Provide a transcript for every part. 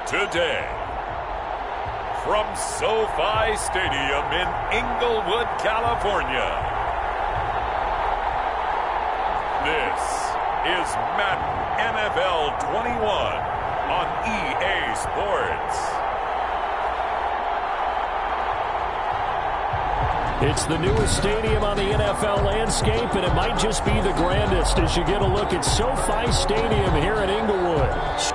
today. From SoFi Stadium in Inglewood, California, this is Madden NFL 21 on EA Sports. It's the newest stadium on the NFL landscape, and it might just be the grandest as you get a look at SoFi Stadium here in Inglewood.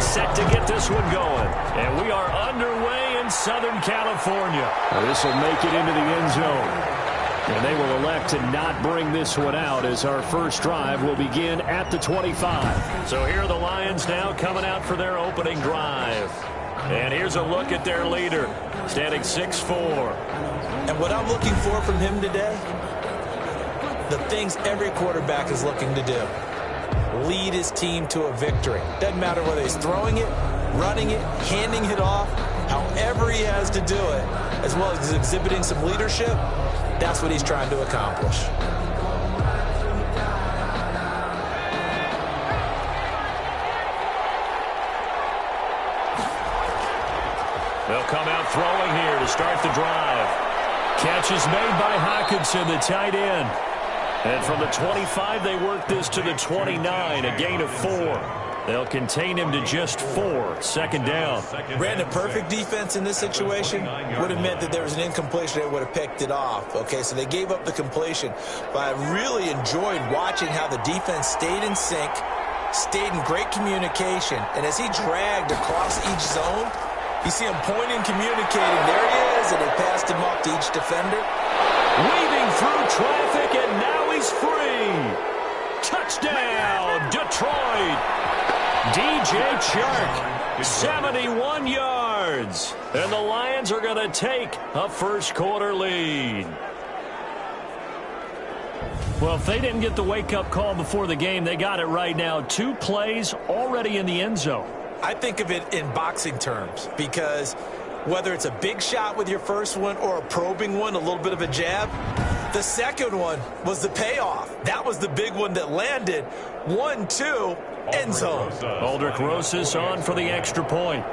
Set to get this one going. And we are underway in Southern California. This will make it into the end zone. And they will elect to not bring this one out as our first drive will begin at the 25. So here are the Lions now coming out for their opening drive. And here's a look at their leader, standing 6'4". And what I'm looking for from him today, the things every quarterback is looking to do. Lead his team to a victory. Doesn't matter whether he's throwing it, running it, handing it off, however he has to do it, as well as exhibiting some leadership, that's what he's trying to accomplish. They'll come out throwing here to start the drive. Catch is made by Hockenson, the tight end. And from the 25, they work this to the 29, a gain of 4. They'll contain him to just 4, second down. Brandon, perfect defense in this situation would have meant that there was an incompletion. They would have picked it off. Okay, so they gave up the completion. But I really enjoyed watching how the defense stayed in sync, stayed in great communication. And as he dragged across each zone, you see him pointing, communicating. There he is, and they passed him off to each defender. Weaving through traffic, and now he's free. Touchdown, Detroit. DJ Chark, 71 yards. And the Lions are going to take a first-quarter lead. Well, if they didn't get the wake-up call before the game, they got it right now. 2 plays already in the end zone. I think of it in boxing terms because whether it's a big shot with your first one or a probing one, a little bit of a jab, the second one was the payoff. That was the big one that landed. 1-2, end zone. Aldrich Rosas on for the extra point.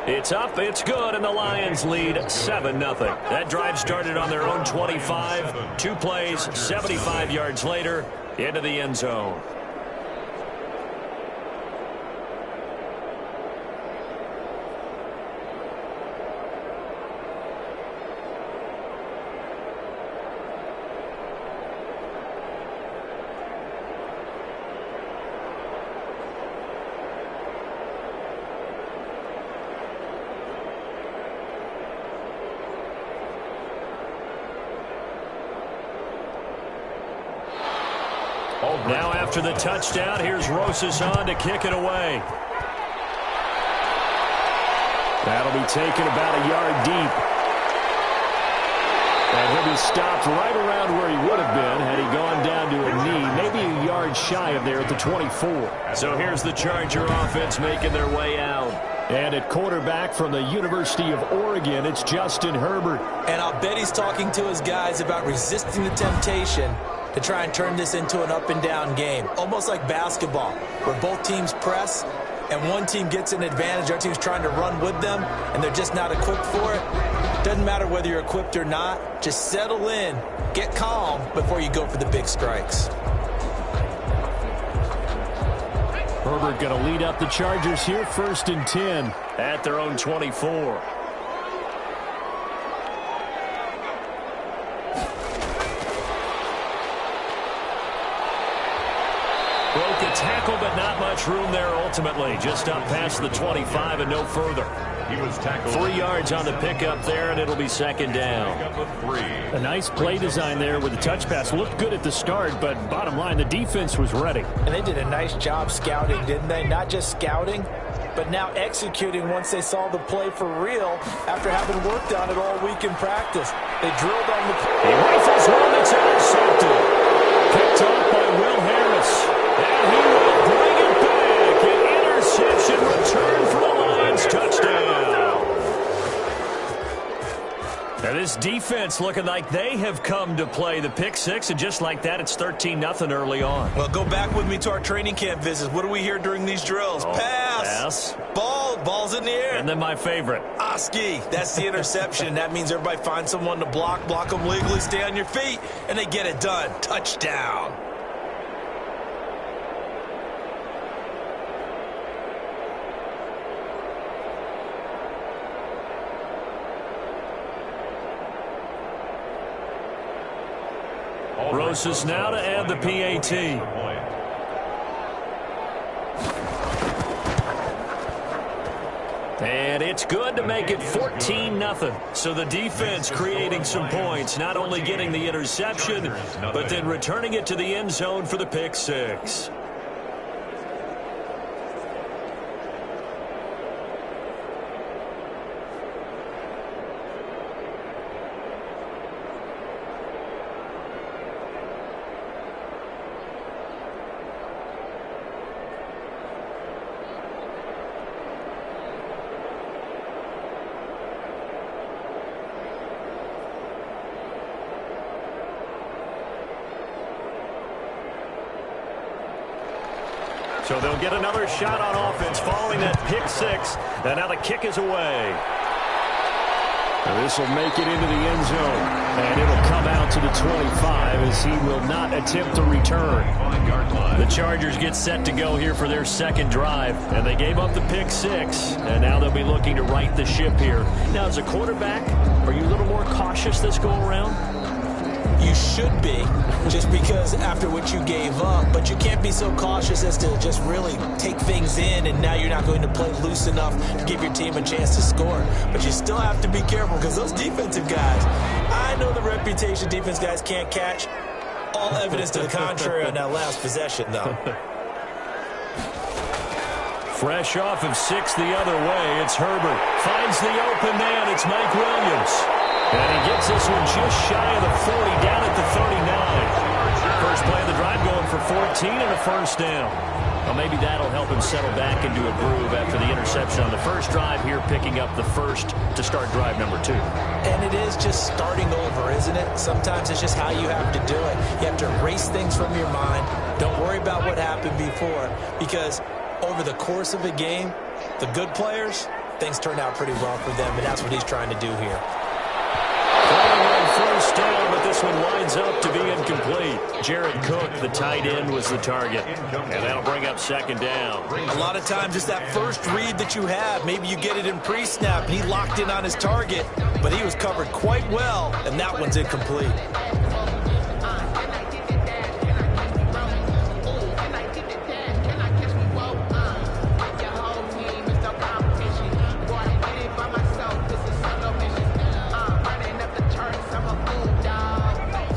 It's up, it's good, and the Lions lead 7-0. That drive started on their own 25. 2 plays, 75 yards later, into the end zone. Now after the touchdown, here's Rosas on to kick it away. That'll be taken about a yard deep. And he'll be stopped right around where he would have been had he gone down to a knee, maybe a yard shy of there at the 24. So here's the Charger offense making their way out. And at quarterback from the University of Oregon, it's Justin Herbert. And I'll bet he's talking to his guys about resisting the temptation to try and turn this into an up-and-down game. Almost like basketball, where both teams press, and one team gets an advantage, the other team's trying to run with them, and they're just not equipped for it. Doesn't matter whether you're equipped or not. Just settle in, get calm before you go for the big strikes. Herbert going to lead up the Chargers here, 1st and 10 at their own 24. tackle, but not much room there ultimately. Just up past the 25 and no further. He was tackled 3 yards on the pickup there, and it'll be second down. A nice play design there with the touch pass. Looked good at the start, but bottom line, the defense was ready. And they did a nice job scouting, didn't they? Not just scouting, but now executing once they saw the play for real after having worked on it all week in practice. They drilled on the play. He rifles one that's intercepted. Picked off by Will Harris. And he will bring it back. An interception return for the Lions. Touchdown. Now this defense looking like they have come to play the pick six, and just like that, it's 13-0 early on. Well, go back with me to our training camp visits. What do we hear during these drills? Pass. Ball's in the air. And then my favorite. Oski. That's the interception. That means everybody finds someone to block them legally, stay on your feet, and they get it done. Touchdown. Rosas now to add the PAT. And it's good to make it 14-0. So the defense creating some points, not only getting the interception, but then returning it to the end zone for the pick six. So they'll get another shot on offense following that pick six. And now the kick is away. This will make it into the end zone. And it'll come out to the 25 as he will not attempt to return. The Chargers get set to go here for their second drive. And they gave up the pick six. And now they'll be looking to right the ship here. Now, as a quarterback, are you a little more cautious this go around? You should be, just because after what you gave up. But you can't be so cautious as to just really take things in, and now you're not going to play loose enough to give your team a chance to score. But you still have to be careful because those defensive guys, I know the reputation defense guys can't catch. All evidence to the contrary on that last possession, though. Fresh off of 6 the other way, it's Herbert. Finds the open man, it's Mike Williams. And he gets this one just shy of the 40, down at the 39. First play of the drive going for 14 and a first down. Well, maybe that'll help him settle back into a groove after the interception on the first drive here, picking up the first to start drive number 2. And it is just starting over, isn't it? Sometimes it's just how you have to do it. You have to erase things from your mind. Don't worry about what happened before, because over the course of a game, the good players, things turn out pretty well for them, and that's what he's trying to do here. First down, but this one winds up to be incomplete. Jared Cook, the tight end, was the target. And that'll bring up second down. A lot of times it's that first read that you have. Maybe you get it in pre-snap, and he locked in on his target, but he was covered quite well, and that one's incomplete.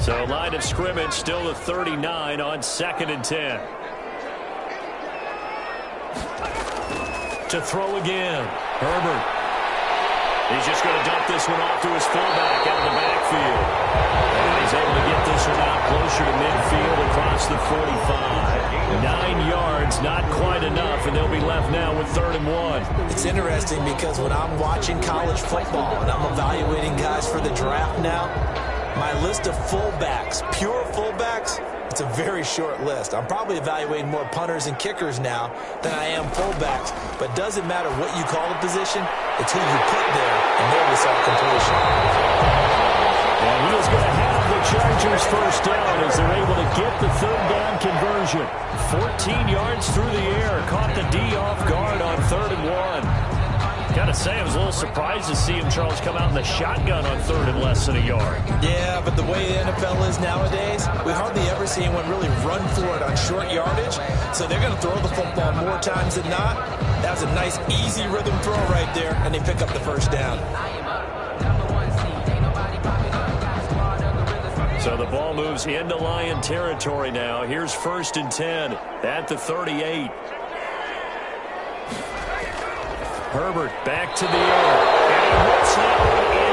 So line of scrimmage still the 39 on 2nd and 10. To throw again. Herbert. He's just going to dump this one off to his fullback out of the backfield. And he's able to get this one out closer to midfield across the 45. 9 yards, not quite enough, and they'll be left now with 3rd and 1. It's interesting because when I'm watching college football and I'm evaluating guys for the draft now, my list of fullbacks, pure fullbacks, it's a very short list. I'm probably evaluating more punters and kickers now than I am fullbacks. But it doesn't matter what you call the position, it's who you put there, and there we saw completion. And he is going to have the Chargers first down as they're able to get the 3rd down conversion. 14 yards through the air, caught the D off guard on 3rd and 1. Got to say, I was a little surprised to see him, Charles, come out in the shotgun on 3rd and less than a yard. Yeah, but the way the NFL is nowadays, we hardly ever see anyone really run for it on short yardage. So they're going to throw the football more times than not. That was a nice, easy rhythm throw right there, and they pick up the first down. So the ball moves into Lion territory now. Here's 1st and 10 at the 38. Herbert back to the air. And what's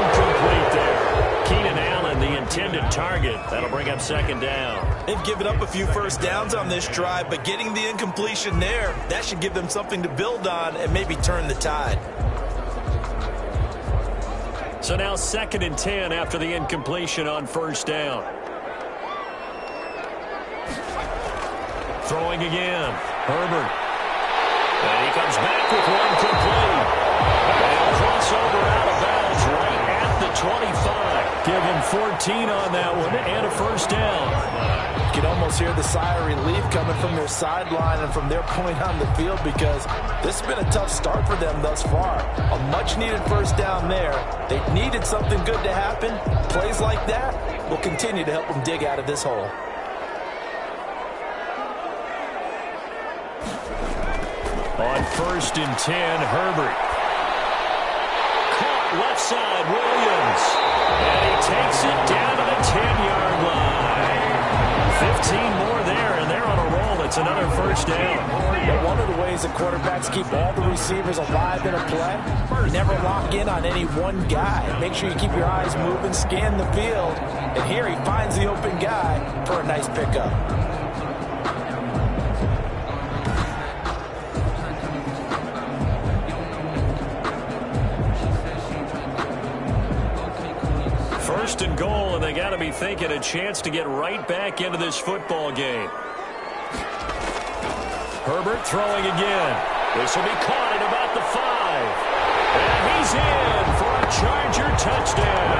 incomplete there. Keenan Allen, the intended target. That'll bring up 2nd down. They've given up a few first downs on this drive, but getting the incompletion there, that should give them something to build on and maybe turn the tide. So now 2nd and 10 after the incompletion on 1st down. Throwing again. Herbert. And he comes back with one complete. And crossover out of bounds right at the 25. Give him 14 on that one and a 1st down. You can almost hear the sigh of relief coming from their sideline and from their point on the field, because this has been a tough start for them thus far. A much-needed 1st down there. They needed something good to happen. Plays like that will continue to help them dig out of this hole. On 1st and 10, Herbert. Caught left side, Williams. And he takes it down to the 10-yard line. 15 more there, and they're on a roll. It's another 1st down. But one of the ways that quarterbacks keep all the receivers alive in a play, you never lock in on any one guy. Make sure you keep your eyes moving, scan the field. And here he finds the open guy for a nice pickup. First and goal, and they got to be thinking a chance to get right back into this football game. Herbert throwing again. This will be caught at about the 5. And he's in for a Charger touchdown.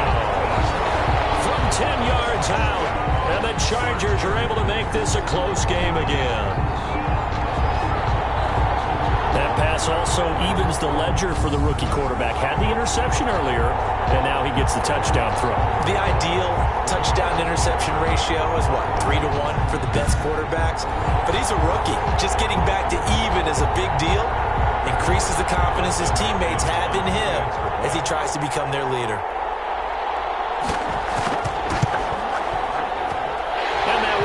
From 10 yards out. And the Chargers are able to make this a close game again. That pass also evens the ledger for the rookie quarterback. Had the interception earlier, and now he gets the touchdown throw. The ideal touchdown-interception ratio is, what, 3 to 1 for the best quarterbacks? But he's a rookie. Just getting back to even is a big deal. Increases the confidence his teammates have in him as he tries to become their leader.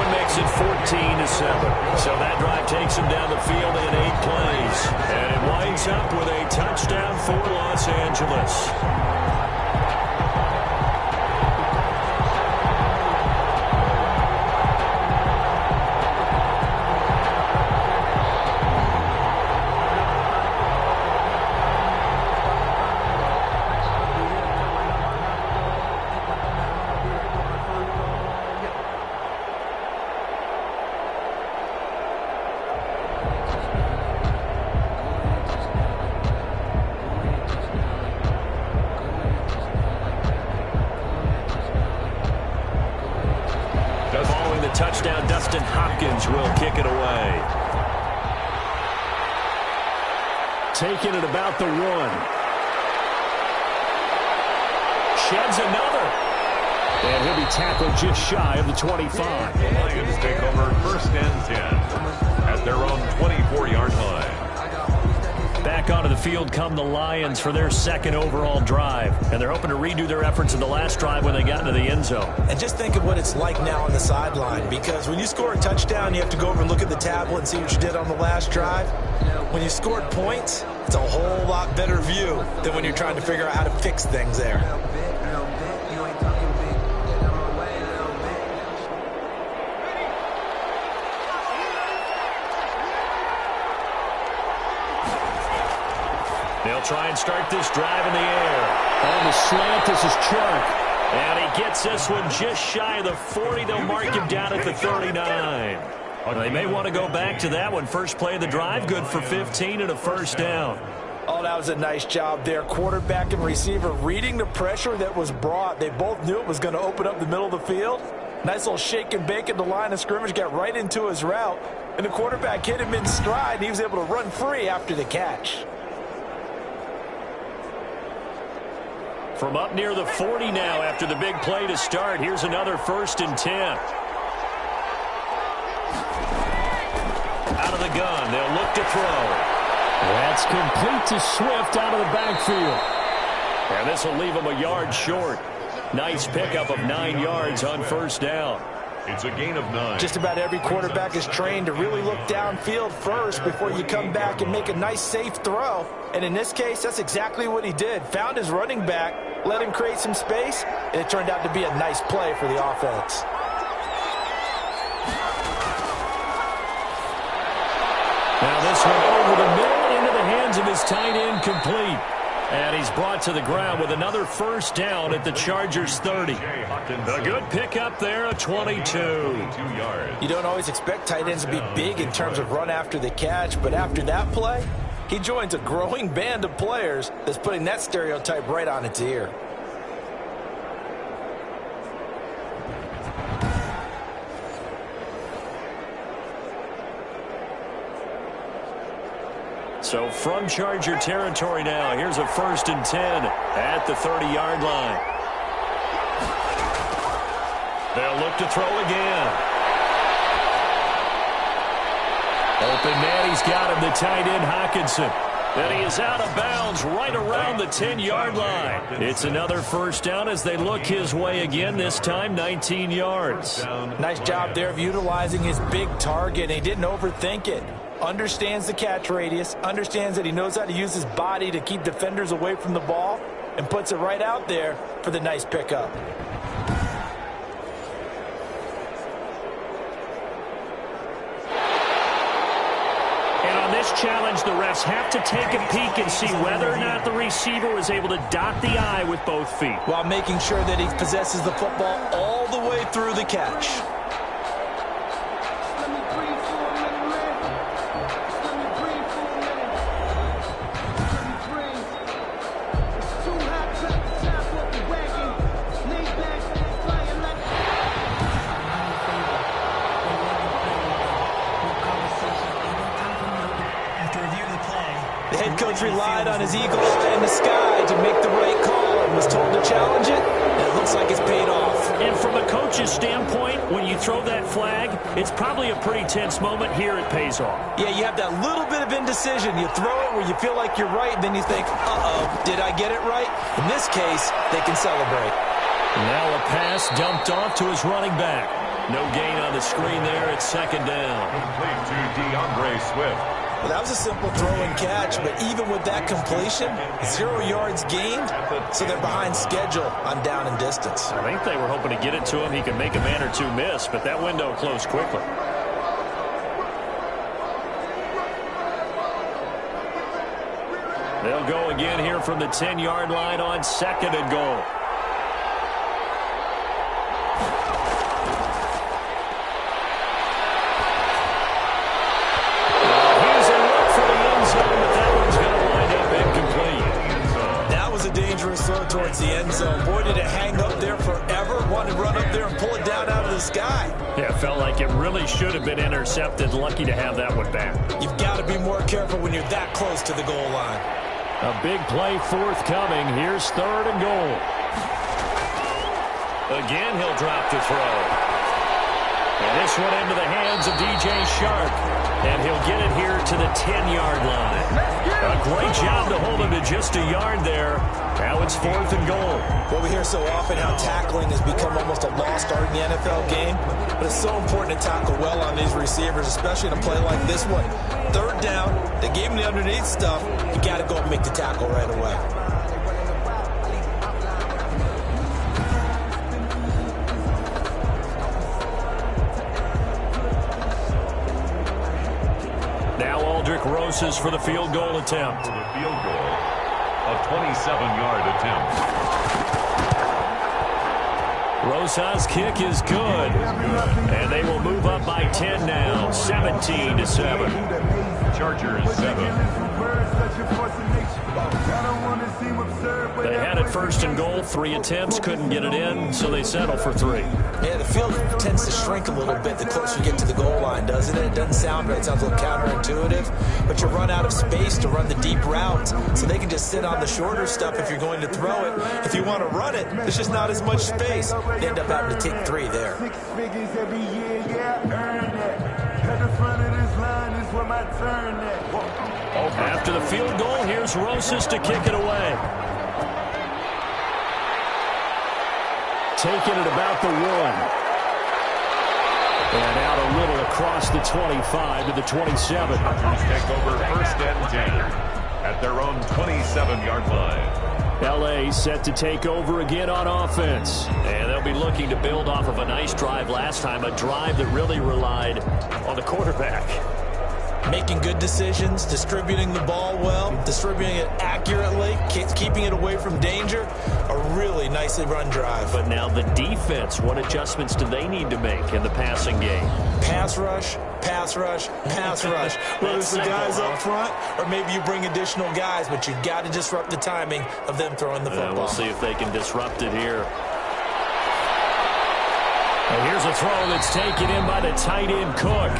Makes it 14-7. So that drive takes him down the field in 8 plays. And it winds up with a touchdown for Los Angeles. Touchdown, Dustin Hopkins will kick it away. Taking it about the 1. Sheds another. And he'll be tackled just shy of the 25. The Lions take over 1st and 10 at their own 24-yard line. Back onto the field come the Lions for their 2nd overall drive. And they're hoping to redo their efforts in the last drive when they got into the end zone. And just think of what it's like now on the sideline, because when you score a touchdown, you have to go over and look at the tablet and see what you did on the last drive. When you scored points, it's a whole lot better view than when you're trying to figure out how to fix things there. They'll try and start this drive in the air. On the slant, this is Chark. And he gets this one just shy of the 40. They'll mark him down at the 39. They may want to go back to that one. First play of the drive, good for 15 and a 1st down. Oh, that was a nice job there. Quarterback and receiver reading the pressure that was brought. They both knew it was going to open up the middle of the field. Nice little shake and bake at the line of scrimmage, got right into his route. And the quarterback hit him in stride, and he was able to run free after the catch. From up near the 40 now after the big play to start. Here's another 1st and 10. Out of the gun. They'll look to throw. That's complete to Swift out of the backfield. And this will leave him a yard short. Nice pickup of 9 yards on 1st down. It's a gain of 9. Just about every quarterback is trained to really look downfield first before you come back and make a nice, safe throw. And in this case, that's exactly what he did. Found his running back, let him create some space, and it turned out to be a nice play for the offense. Now this one over the middle into the hands of his tight end, complete. And he's brought to the ground with another 1st down at the Chargers' 30. A good pickup there, a 22. You don't always expect tight ends to be big in terms of run after the catch, but after that play, he joins a growing band of players that's putting that stereotype right on its ear. So from Charger territory now, here's a 1st and 10 at the 30-yard line. They'll look to throw again. Open man, he's got him, the tight end Hockenson. And he is out of bounds right around the 10-yard line. It's another 1st down as they look his way again, this time 19 yards. Nice job there of utilizing his big target. He didn't overthink it. Understands the catch radius, understands that he knows how to use his body to keep defenders away from the ball, and puts it right out there for the nice pickup. And on this challenge, the refs have to take a peek and see whether or not the receiver was able to dot the I with both feet, while making sure that he possesses the football all the way through the catch. Relied on his eagle eye in the sky to make the right call and was told to challenge it, and it looks like it's paid off. And from a coach's standpoint, when you throw that flag, it's probably a pretty tense moment. Here it pays off. Yeah, you have that little bit of indecision. You throw it where you feel like you're right, and then you think, uh-oh, did I get it right? In this case, they can celebrate. Now a pass dumped off to his running back. No gain on the screen there. It's 2nd down. Complete to DeAndre Swift. Well, that was a simple throw and catch, but even with that completion, 0 yards gained, so they're behind schedule on down and distance. I think they were hoping to get it to him. He could make a man or two miss, but that window closed quickly. They'll go again here from the 10-yard line on 2nd and goal. Towards the end zone. Boy, did it hang up there forever. Wanted to run up there and pull it down out of the sky. Yeah, it felt like it really should have been intercepted. Lucky to have that one back. You've got to be more careful when you're that close to the goal line. A big play forthcoming. Here's 3rd and goal. Again, he'll drop to throw. And this one into the hands of DJ Shark. And he'll get it here to the 10-yard line. A great job to hold him to just a yard there. Now it's 4th and goal. Well, we hear so often how tackling has become almost a lost art in the NFL game. But it's so important to tackle well on these receivers, especially in a play like this one. 3rd down, they gave him the underneath stuff. You got to go and make the tackle right away. Roses for the field goal attempt. For the field goal, a 27-yard attempt. Rosas' kick is good. And they will move up by 10 now, 17-7. Chargers 7. They had it 1st and goal, 3 attempts, couldn't get it in, so they settle for 3. Yeah, the field tends to shrink a little bit the closer you get to the goal line. line, doesn't it? It doesn't sound right. It sounds a little counterintuitive. But you run out of space to run the deep routes, so they can just sit on the shorter stuff if you're going to throw it. If you want to run it, there's just not as much space. They end up having to take 3 there. After the field goal, here's Rosas to kick it away. Taking it about the 1. And out a little across the 25 to the 27. Take over first and 10 at their own 27-yard line. L.A. set to take over again on offense. And they'll be looking to build off of a nice drive last time, a drive that really relied on the quarterback. Making good decisions, distributing the ball well, distributing it accurately, keeping it away from danger. A really nicely run drive. But now the defense, what adjustments do they need to make in the passing game? Pass rush, pass rush, pass rush. Whether it's the guys up front or maybe you bring additional guys, but you've got to disrupt the timing of them throwing the football. We'll see if they can disrupt it here. And here's a throw that's taken in by the tight end Cook.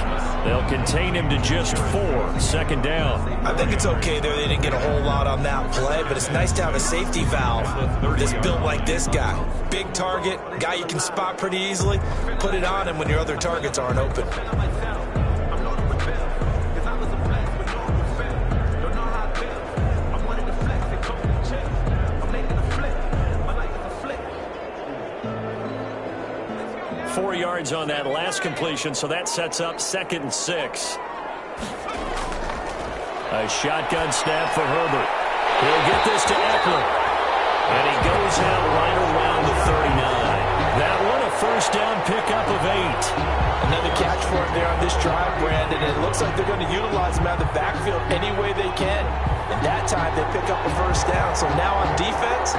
They'll contain him to just 4. Second down. I think it's okay there. They didn't get a whole lot on that play, but it's nice to have a safety valve that's built like this guy. Big target, guy you can spot pretty easily. Put it on him when your other targets aren't open. 4 yards on that last completion, so that sets up 2nd and 6. A shotgun snap for Herbert. He'll get this to Eckler. And he goes out right around the 39. That one a first down pickup of 8. Another catch for him there on this drive, Brandon. And it looks like they're going to utilize him out of the backfield any way they can. And that time they pick up a first down. So now on defense,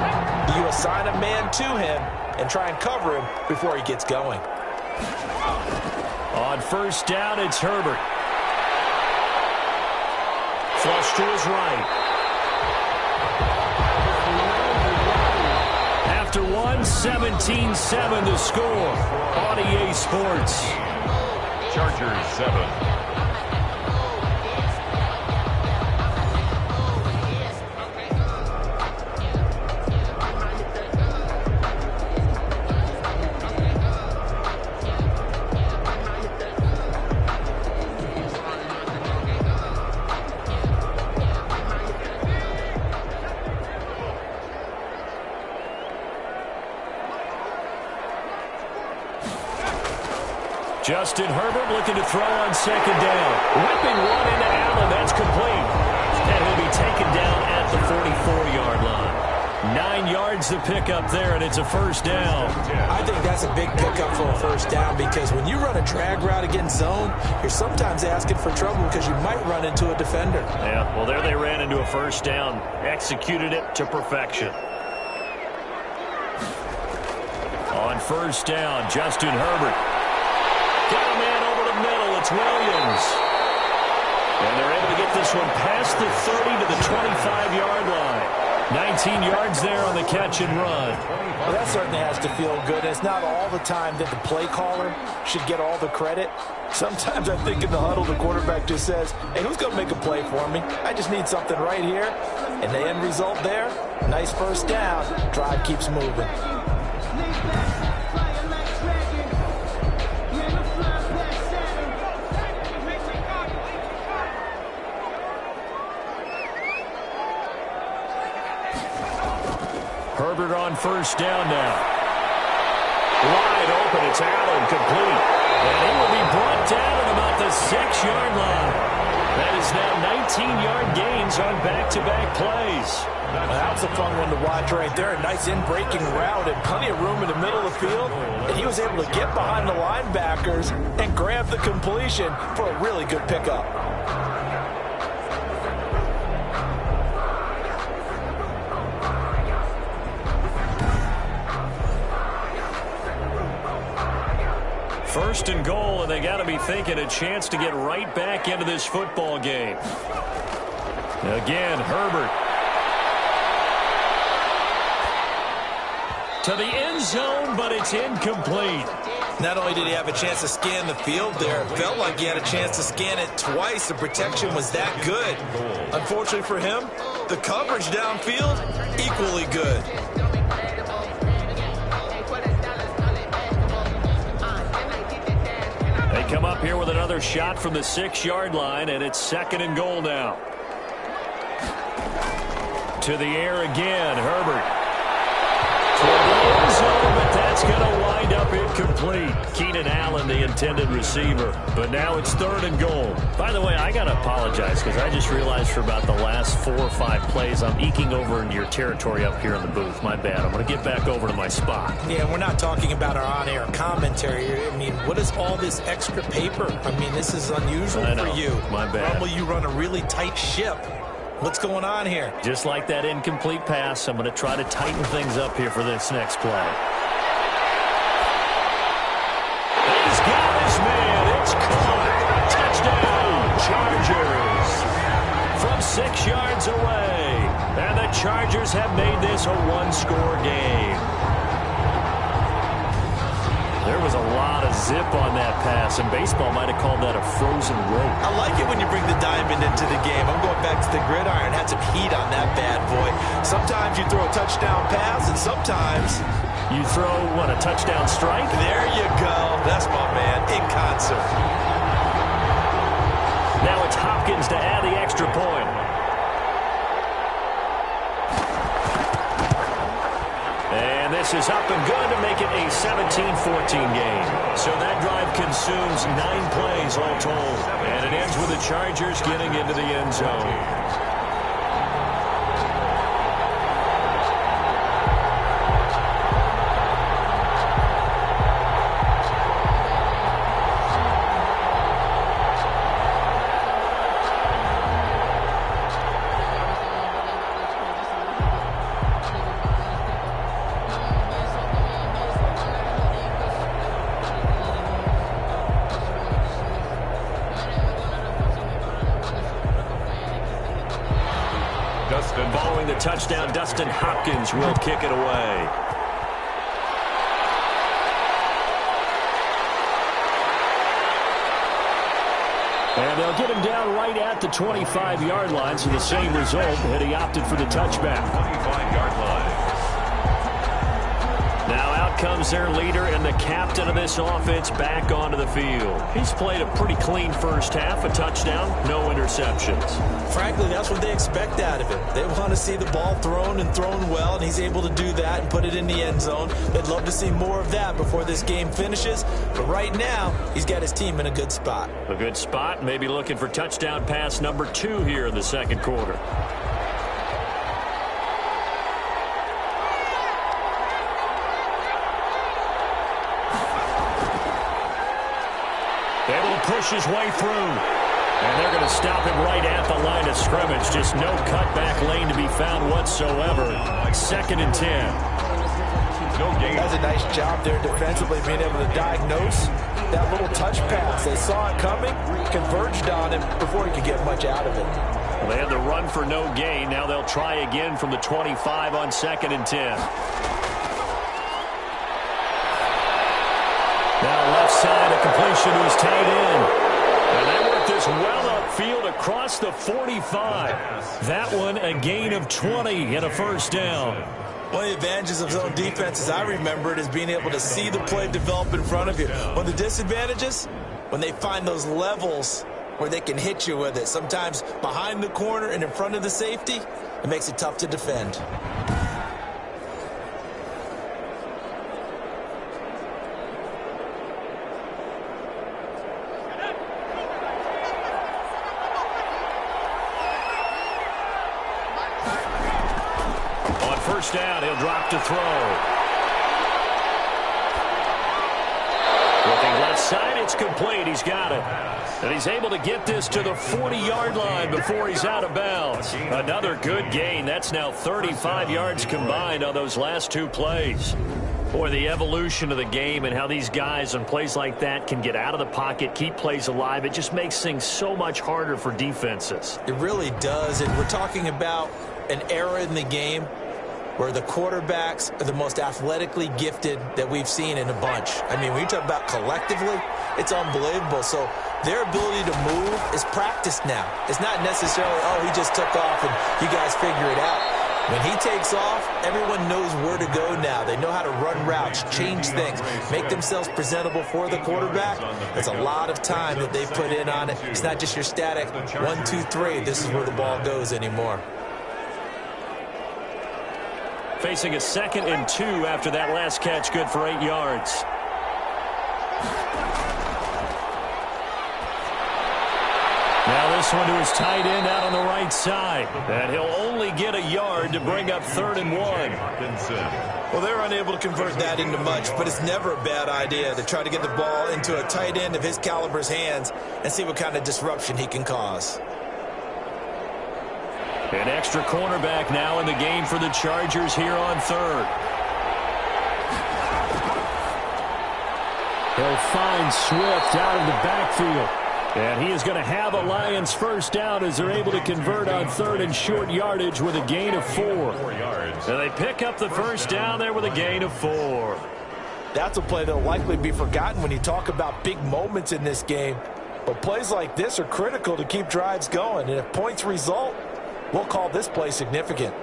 you assign a man to him and try and cover him before he gets going. On first down, it's Herbert. Flush to his right. After 1, 17-7 to score on EA Sports. Chargers 7. Justin Herbert looking to throw on second down. Whipping one into Allen. That's complete. And he'll be taken down at the 44-yard line. 9 yards to pick up there, and it's a first down. I think that's a big pickup for a first down because when you run a drag route against zone, you're sometimes asking for trouble because you might run into a defender. Yeah, well, there they ran into a first down. Executed it to perfection. On first down, Justin Herbert. Got a man over the middle. It's Williams. And they're able to get this one past the 30 to the 25-yard line. 19 yards there on the catch and run. Well, that certainly has to feel good. It's not all the time that the play caller should get all the credit. Sometimes I think in the huddle, the quarterback just says, hey, who's going to make a play for me? I just need something right here. And the end result there, nice first down. Drive keeps moving. Herbert on first down now. Wide open, it's Allen, complete. And he will be brought down at about the 6-yard line. That is now 19-yard gains on back-to-back plays. Well, that was a fun one to watch right there. A nice in-breaking route and plenty of room in the middle of the field. And he was able to get behind the linebackers and grab the completion for a really good pickup. First and goal, and they got to be thinking a chance to get right back into this football game. Again, Herbert. To the end zone, but it's incomplete. Not only did he have a chance to scan the field there, it felt like he had a chance to scan it twice. The protection was that good. Unfortunately for him, the coverage downfield, equally good. They come up here with another shot from the 6-yard line, and it's 2nd and goal now. To the air again, Herbert. Toward the end zone, but that's going to wind up incomplete. Keenan Allen, the intended receiver. But now it's 3rd and goal. By the way, I got to apologize because I just realized for about the last 4 or 5 plays, I'm eking over into your territory up here in the booth. My bad. I'm going to get back over to my spot. Yeah, we're not talking about our on-air commentary. I mean, what is all this extra paper? I mean, this is unusual for you. My bad. Normally you run a really tight ship. What's going on here? Just like that incomplete pass, I'm going to try to tighten things up here for this next play. He's got his man. It's caught. Touchdown, Chargers. From 6 yards away. And the Chargers have made this a 1-score game. There was a lot of zip on that pass, and baseball might have called that a frozen rope. I like it when you bring the diamond into the game. I'm going back to the gridiron. Had some heat on that bad boy. Sometimes you throw a touchdown pass, and sometimes you throw, what, a touchdown strike? There you go. That's my man, in concert. Now it's Hopkins to add the extra point. And this is up and good to make it a 17-14 game. So that drive consumes 9 plays all told. And it ends with the Chargers getting into the end zone. Following the touchdown, Dustin Hopkins will kick it away. And they'll get him down right at the 25-yard line, so the same result, and he opted for the touchback. 25-yard line. Now out comes their leader and the captain of this offense back onto the field. He's played a pretty clean first half, a touchdown, no interceptions. Frankly, that's what they expect out of him. They want to see the ball thrown and thrown well, and he's able to do that and put it in the end zone. They'd love to see more of that before this game finishes, but right now, he's got his team in a good spot. A good spot, maybe looking for touchdown pass number 2 here in the second quarter. Able to push his way through. And they're going to stop him right at the line of scrimmage. Just no cutback lane to be found whatsoever. 2nd and 10. No gain. That's a nice job there defensively, being able to diagnose that little touch pass. They saw it coming, converged on him before he could get much out of it. Well, they had the run for no gain. Now they'll try again from the 25 on 2nd and 10. Now left side, a completion who's tight end. And they work this well upfield across the 45. That one a gain of 20 and a first down. One of the advantages of zone defense, as I remember it, is being able to see the play develop in front of you. One of the disadvantages, when they find those levels where they can hit you with it. Sometimes behind the corner and in front of the safety, it makes it tough to defend. First down, he'll drop to throw. Looking left side, it's complete. He's got it. And he's able to get this to the 40-yard line before he's out of bounds. Another good gain. That's now 35 yards combined on those last 2 plays. Boy, the evolution of the game and how these guys on plays like that can get out of the pocket, keep plays alive, it just makes things so much harder for defenses. It really does. And we're talking about an era in the game where the quarterbacks are the most athletically gifted that we've seen in a bunch. I mean, when you talk about collectively, it's unbelievable. So their ability to move is practiced now. It's not necessarily, oh, he just took off and you guys figure it out. When he takes off, everyone knows where to go now. They know how to run routes, change things, make themselves presentable for the quarterback. That's a lot of time that they put in on it. It's not just your static 1, 2, 3. This is where the ball goes anymore. Facing a 2nd and 2 after that last catch, good for 8 yards. Now this one to his tight end out on the right side. And he'll only get a yard to bring up 3rd and 1. Well, they're unable to convert that into much, but it's never a bad idea to try to get the ball into a tight end of his caliber's hands and see what kind of disruption he can cause. An extra cornerback now in the game for the Chargers here on 3rd. He'll find Swift out of the backfield. And he is going to have a Lions first down as they're able to convert on 3rd and short yardage with a gain of 4. And they pick up the first down there with a gain of 4. That's a play that will likely be forgotten when you talk about big moments in this game. But plays like this are critical to keep drives going. And if points result, we'll call this play significant.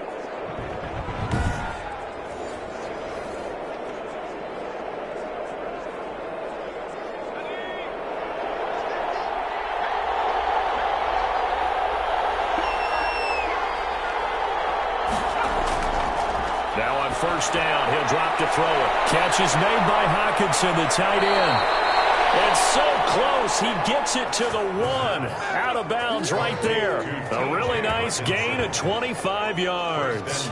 Now on first down, he'll drop to throw it. Catch is made by Hockenson, the tight end. And so close, he gets it to the 1. Out of bounds right there. A really nice gain of 25 yards.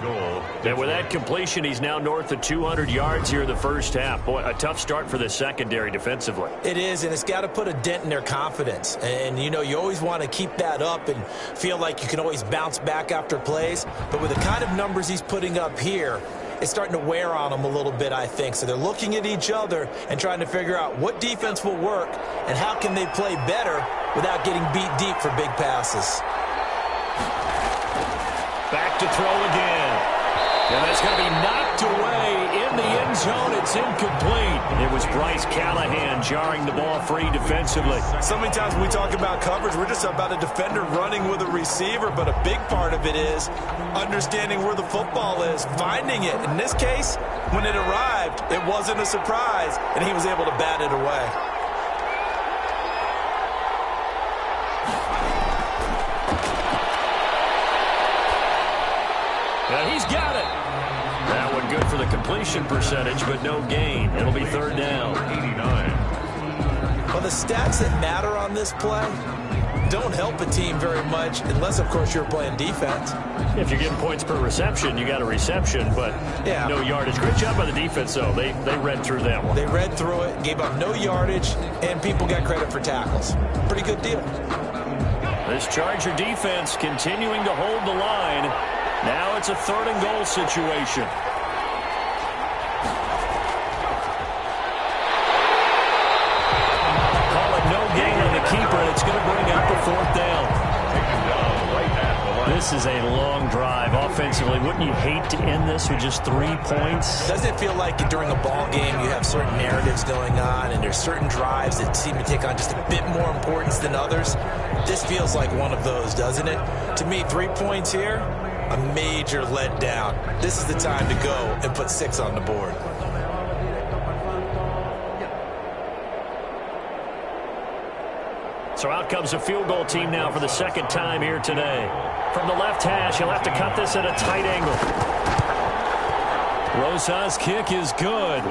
And with that completion, he's now north of 200 yards here in the first half. Boy, a tough start for the secondary defensively. It is, and it's got to put a dent in their confidence. And, you know, you always want to keep that up and feel like you can always bounce back after plays. But with the kind of numbers he's putting up here, it's starting to wear on them a little bit, I think. So they're looking at each other and trying to figure out what defense will work and how can they play better without getting beat deep for big passes. Back to throw again. And that's going to be knocked away in the end zone. It's incomplete. It was Bryce Callahan jarring the ball free defensively. So many times when we talk about coverage, we're just about a defender running with a receiver, but a big part of it is understanding where the football is, finding it. In this case, when it arrived, it wasn't a surprise, and he was able to bat it away. And he's got it. That one good for the completion percentage, but no gain. It'll be 3rd down. 89. Well, the stats that matter on this play don't help a team very much unless, of course, you're playing defense. If you're getting points per reception, you got a reception, but no yardage. Great job by the defense, though. They read through that one. They read through it, gave up no yardage, and people got credit for tackles. Pretty good deal. This Charger defense continuing to hold the line. Now it's a 3rd and goal situation. Call it no gain on the keeper, and it's going to bring up a 4th down. This is a long drive offensively. Wouldn't you hate to end this with just 3 points? Doesn't it feel like during a ball game you have certain narratives going on and there's certain drives that seem to take on just a bit more importance than others? This feels like one of those, doesn't it? To me, 3 points here, a major letdown. This is the time to go and put 6 on the board. So out comes a field goal team now for the 2nd time here today. From the left hash, he'll have to cut this at a tight angle. Rosa's kick is good.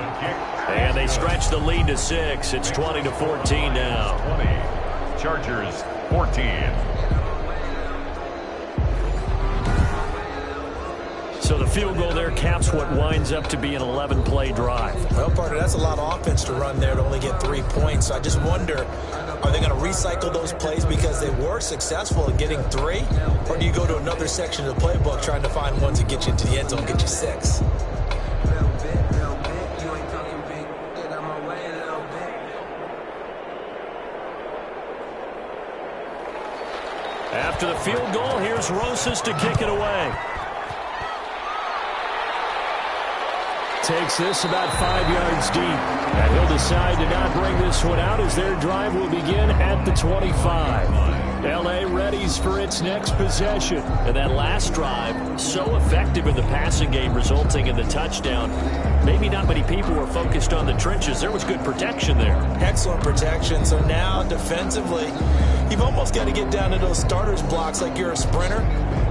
And they stretch the lead to 6. It's 20-14 now. 20. Chargers 14. So the field goal there caps what winds up to be an 11-play drive. Well, partner, that's a lot of offense to run there to only get 3 points. So I just wonder, are they going to recycle those plays because they were successful in getting 3? Or do you go to another section of the playbook trying to find ones that get you into the end zone and get you 6? After the field goal, here's Rosas to kick it away. Takes this about 5 yards deep. And he'll decide to not bring this one out as their drive will begin at the 25. L.A. readies for its next possession. And that last drive, so effective in the passing game, resulting in the touchdown. Maybe not many people were focused on the trenches. There was good protection there. Excellent protection. So now, defensively, you've almost got to get down to those starters blocks like you're a sprinter.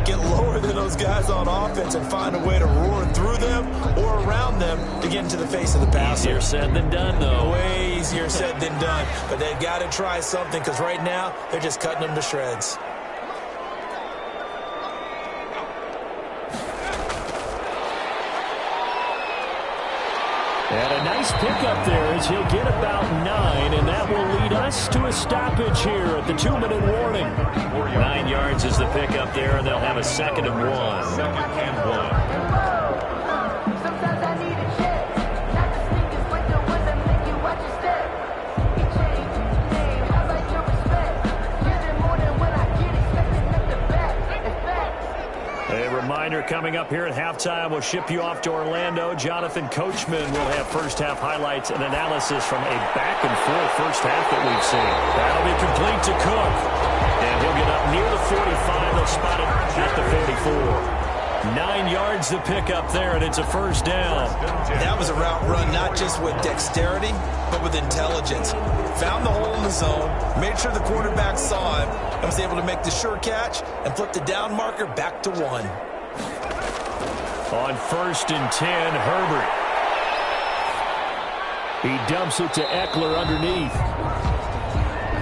Get lower than those guys on offense and find a way to roar through them or around them to get into the face of the passer. Easier said than done, though. Way easier said than done. But they've got to try something because right now they're just cutting them to shreds. And a nice pickup there as he'll get about 9, and that will lead us to a stoppage here at the 2-minute warning. 9 yards is the pickup there, and they'll have a 2nd and 1. Second and 1. Sometimes I need a check. Not the sneakers, but the ones that make you watch your step. He changed his name. I like your respect. Get it more than when I get expecting at the back. In fact, A reminder coming up here at halftime. We'll ship you off to Orlando. Jonathan Coachman will have first-half highlights and analysis from a back-and-forth first half that we've seen. That'll be complete to Cook. And he'll get up near the 45. They'll spot it at the 44. 9 yards to pick up there, and it's a first down. That was a route run not just with dexterity, but with intelligence. Found the hole in the zone, made sure the quarterback saw him, and was able to make the sure catch and flip the down marker back to 1. On 1st and 10, Herbert. He dumps it to Eckler underneath.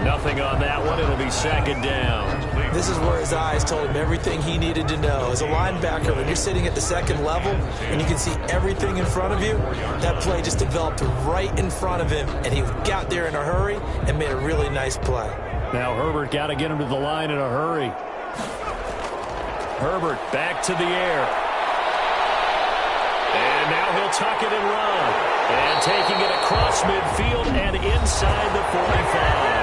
Nothing on that one. It'll be 2nd down. This is where his eyes told him everything he needed to know. As a linebacker, when you're sitting at the 2nd level and you can see everything in front of you, that play just developed right in front of him, and he got there in a hurry and made a really nice play. Now Herbert got to get him to the line in a hurry. Herbert back to the air. And now he'll tuck it and run. And taking it across midfield and inside the 45.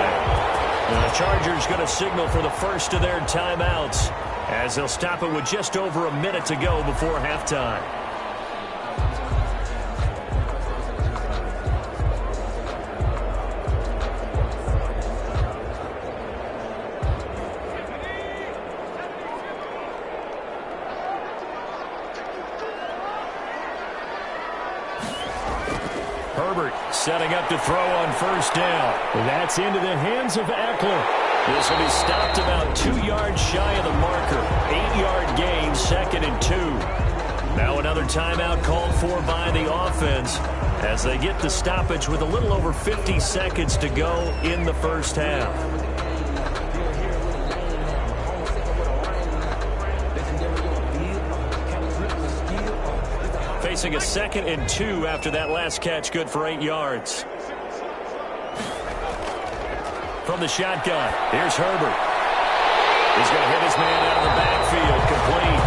And the Chargers going to signal for the first of their timeouts as they'll stop it with just over a minute to go before halftime. Herbert setting up to throw on first down. That's into the hands of Eckler. This will be stopped about 2 yards shy of the marker. 8-yard gain, 2nd and 2. Now another timeout called for by the offense as they get the stoppage with a little over 50 seconds to go in the first half. Facing a 2nd and 2 after that last catch, good for 8 yards. From the shotgun, here's Herbert. He's going to hit his man out of the backfield, complete.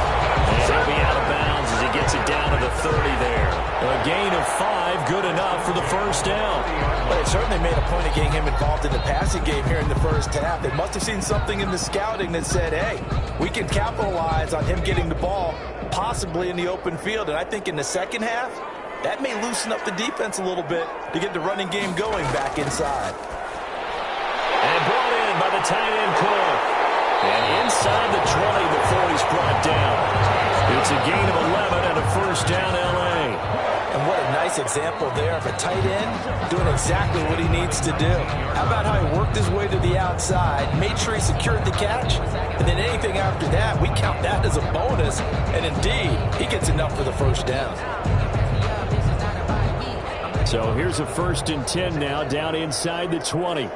And he'll be out of bounds as he gets it down to the 30 there. A gain of 5, good enough for the first down. Well, it certainly made a point of getting him involved in the passing game here in the first half. They must have seen something in the scouting that said, hey, we can capitalize on him getting the ball possibly in the open field. And I think in the second half, that may loosen up the defense a little bit to get the running game going back inside. And brought in by the tight end Cook. And inside the 20 before he's brought down. It's a gain of 11 and a first down L.A. And what a nice example there of a tight end doing exactly what he needs to do. How about how he worked his way to the outside, made sure he secured the catch, and then anything after that, we count that as a bonus. And indeed, he gets enough for the first down. So here's a 1st and 10 now, down inside the 20.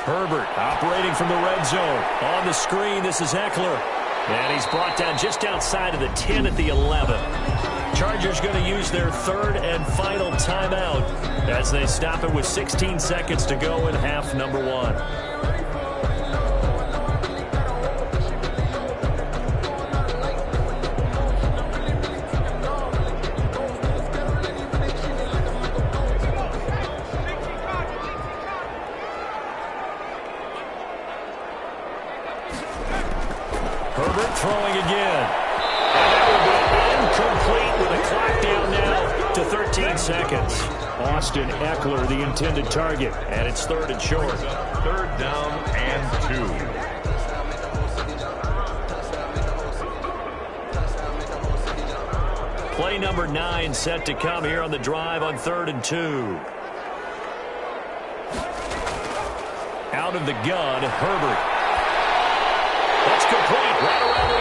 Herbert operating from the red zone. On the screen, this is Eckler. And he's brought down just outside of the 10 at the 11. Chargers going to use their 3rd and final timeout as they stop it with 16 seconds to go in half number 1. Throwing again. And that will be Complete with a clock down now to 13 seconds. Austin Eckler, the intended target, and it's 3rd and short. 3rd down and 2. Play number 9 set to come here on the drive on 3rd and 2. Out of the gun, Herbert. That's complete right around the 8.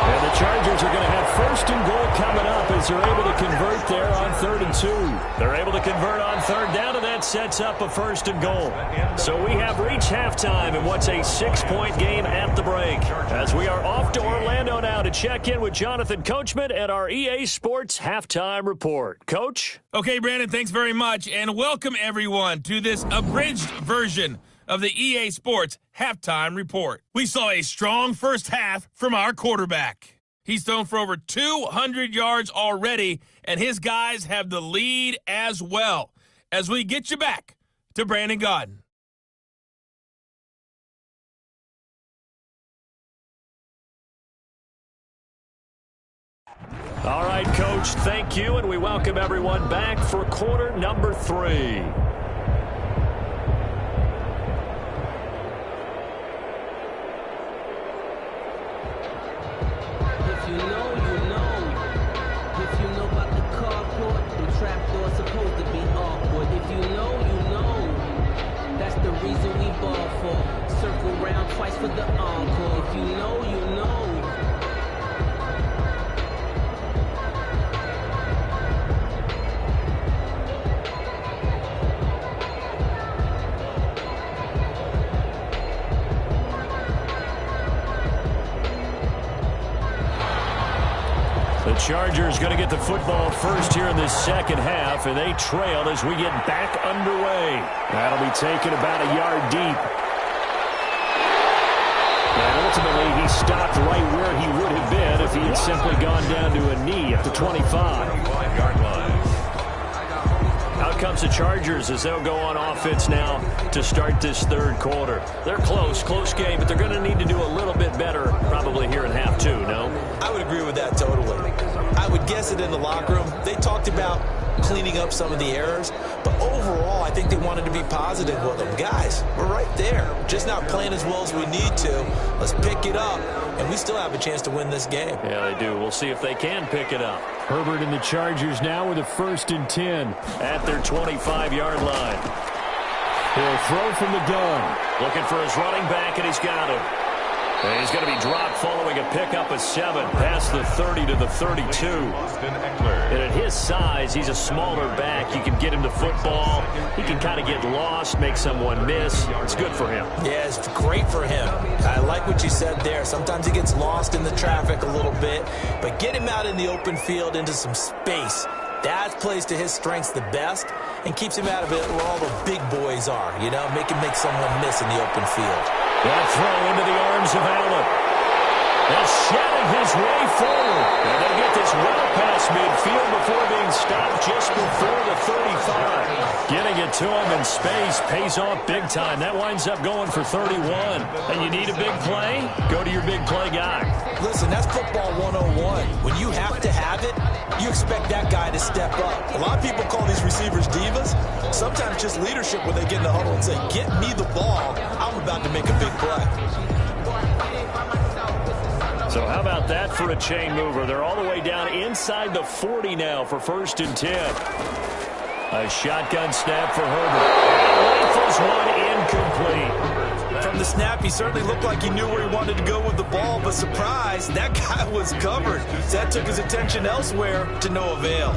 And the Chargers are going to have 1st and goal coming up as they're able to convert there on 3rd and 2. They're able to convert on 3rd down, and that sets up a 1st and goal. So we have reached halftime in what's a 6-point game at the break. As we are off to Orlando now to check in with Jonathan Coachman and our EA Sports Halftime Report. Coach? Okay, Brandon, thanks very much, and welcome everyone to this abridged version of the EA Sports Halftime Report. We saw a strong first half from our quarterback. He's thrown for over 200 yards already, and his guys have the lead as well. As we get you back to Brandon Gaudin. All right, Coach, thank you, and we welcome everyone back for quarter number 3. If you know, you know. If you know about the carport, the trapdoor supposed to be awkward. If you know, you know. That's the reason we ball for. Circle round twice for the encore. If you know, you know. The Chargers going to get the football first here in this second half, and they trail as we get back underway. That'll be taken about a yard deep. And ultimately, he stopped right where he would have been if he had simply gone down to a knee at the 25-yard line. Out comes the Chargers as they'll go on offense now to start this 3rd quarter. They're close game, but they're going to need to do a little bit better probably here in half 2, no? I would agree with that totally. I would guess it in the locker room. They talked about cleaning up some of the errors, but overall, I think they wanted to be positive with them. Guys, we're right there. Just not playing as well as we need to. Let's pick it up, and we still have a chance to win this game. Yeah, they do. We'll see if they can pick it up. Herbert and the Chargers now with a 1st and 10 at their 25-yard line. He'll throw from the gun. Looking for his running back, and he's got him. And he's going to be dropped following a pickup of 7 past the 30 to the 32. And at his size, he's a smaller back. You can get him to football. He can kind of get lost, make someone miss. It's good for him. Yeah, it's great for him. I like what you said there. Sometimes he gets lost in the traffic a little bit, but get him out in the open field into some space. That plays to his strengths the best and keeps him out of it where all the big boys are, you know, make someone miss in the open field. That throw into the arms of Allen. They're shedding his way forward. And they get this well past midfield before being stopped just before the 35. Getting it to him in space pays off big time. That winds up going for 31. And you need a big play? Go to your big play guy. Listen, that's football 101. When you have to have it, you expect that guy to step up. A lot of people call these receivers divas. Sometimes just leadership when they get in the huddle and say, get me the ball. I'm about to make a big play. So how about that for a chain mover? They're all the way down inside the 40 now for 1st and 10. A shotgun snap for Herbert. Rifles one incomplete. From the snap, he certainly looked like he knew where he wanted to go with the ball, but surprise, that guy was covered. So that took his attention elsewhere to no avail.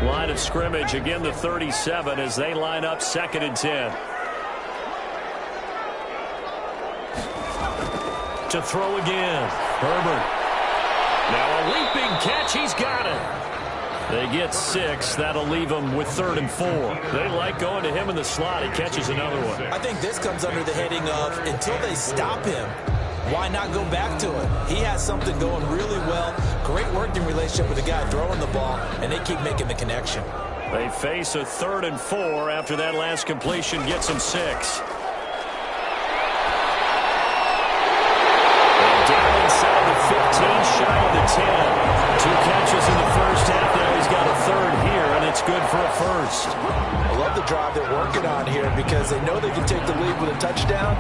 Line of scrimmage, again the 37 as they line up 2nd and 10. To throw again, Herbert. Now a leaping catch, he's got it. They get 6, that'll leave them with 3rd and 4. They like going to him in the slot, he catches another one. I think this comes under the heading of, until they stop him, Why not go back to it? He has something going really well. Great working relationship with the guy throwing the ball, and they keep making the connection. They face a 3rd and 4 after that last completion gets them 6. Down inside the 15, shy of the 10. 2 catches in the first half. Now he's got a 3rd here, and it's good for a first. I love the drive they're working on here because they know they can take the lead with a touchdown.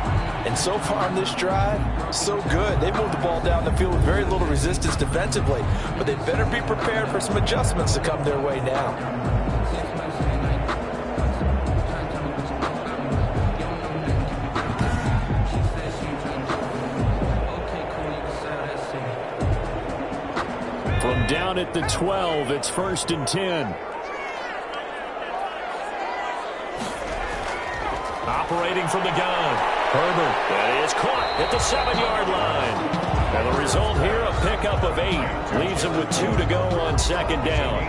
And so far on this drive, so good. They moved the ball down the field with very little resistance defensively. But they better be prepared for some adjustments to come their way now. From down at the 12, it's 1st and 10. Operating from the gun, Herbert. That is caught at the 7-yard line. And the result here, a pickup of 8. Leaves him with 2 to go on 2nd down.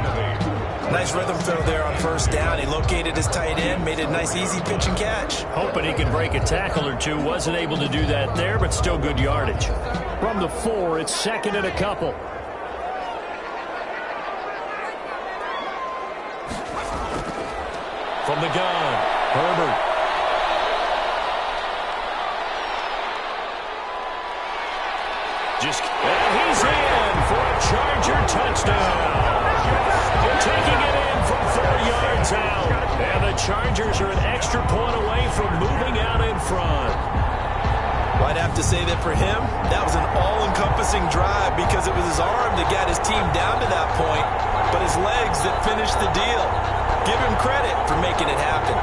Nice rhythm throw there on 1st down. He located his tight end, made a nice easy pitch and catch. Hoping he can break a tackle or two. Wasn't able to do that there, but still good yardage. From the 4, it's 2nd and a couple. From the gun, Herbert. And he's in for a Charger touchdown. Taking it in from 4 yards out. And the Chargers are an extra point away from moving out in front. Well, I'd have to say that for him, that was an all-encompassing drive because it was his arm that got his team down to that point, but his legs that finished the deal. Give him credit for making it happen.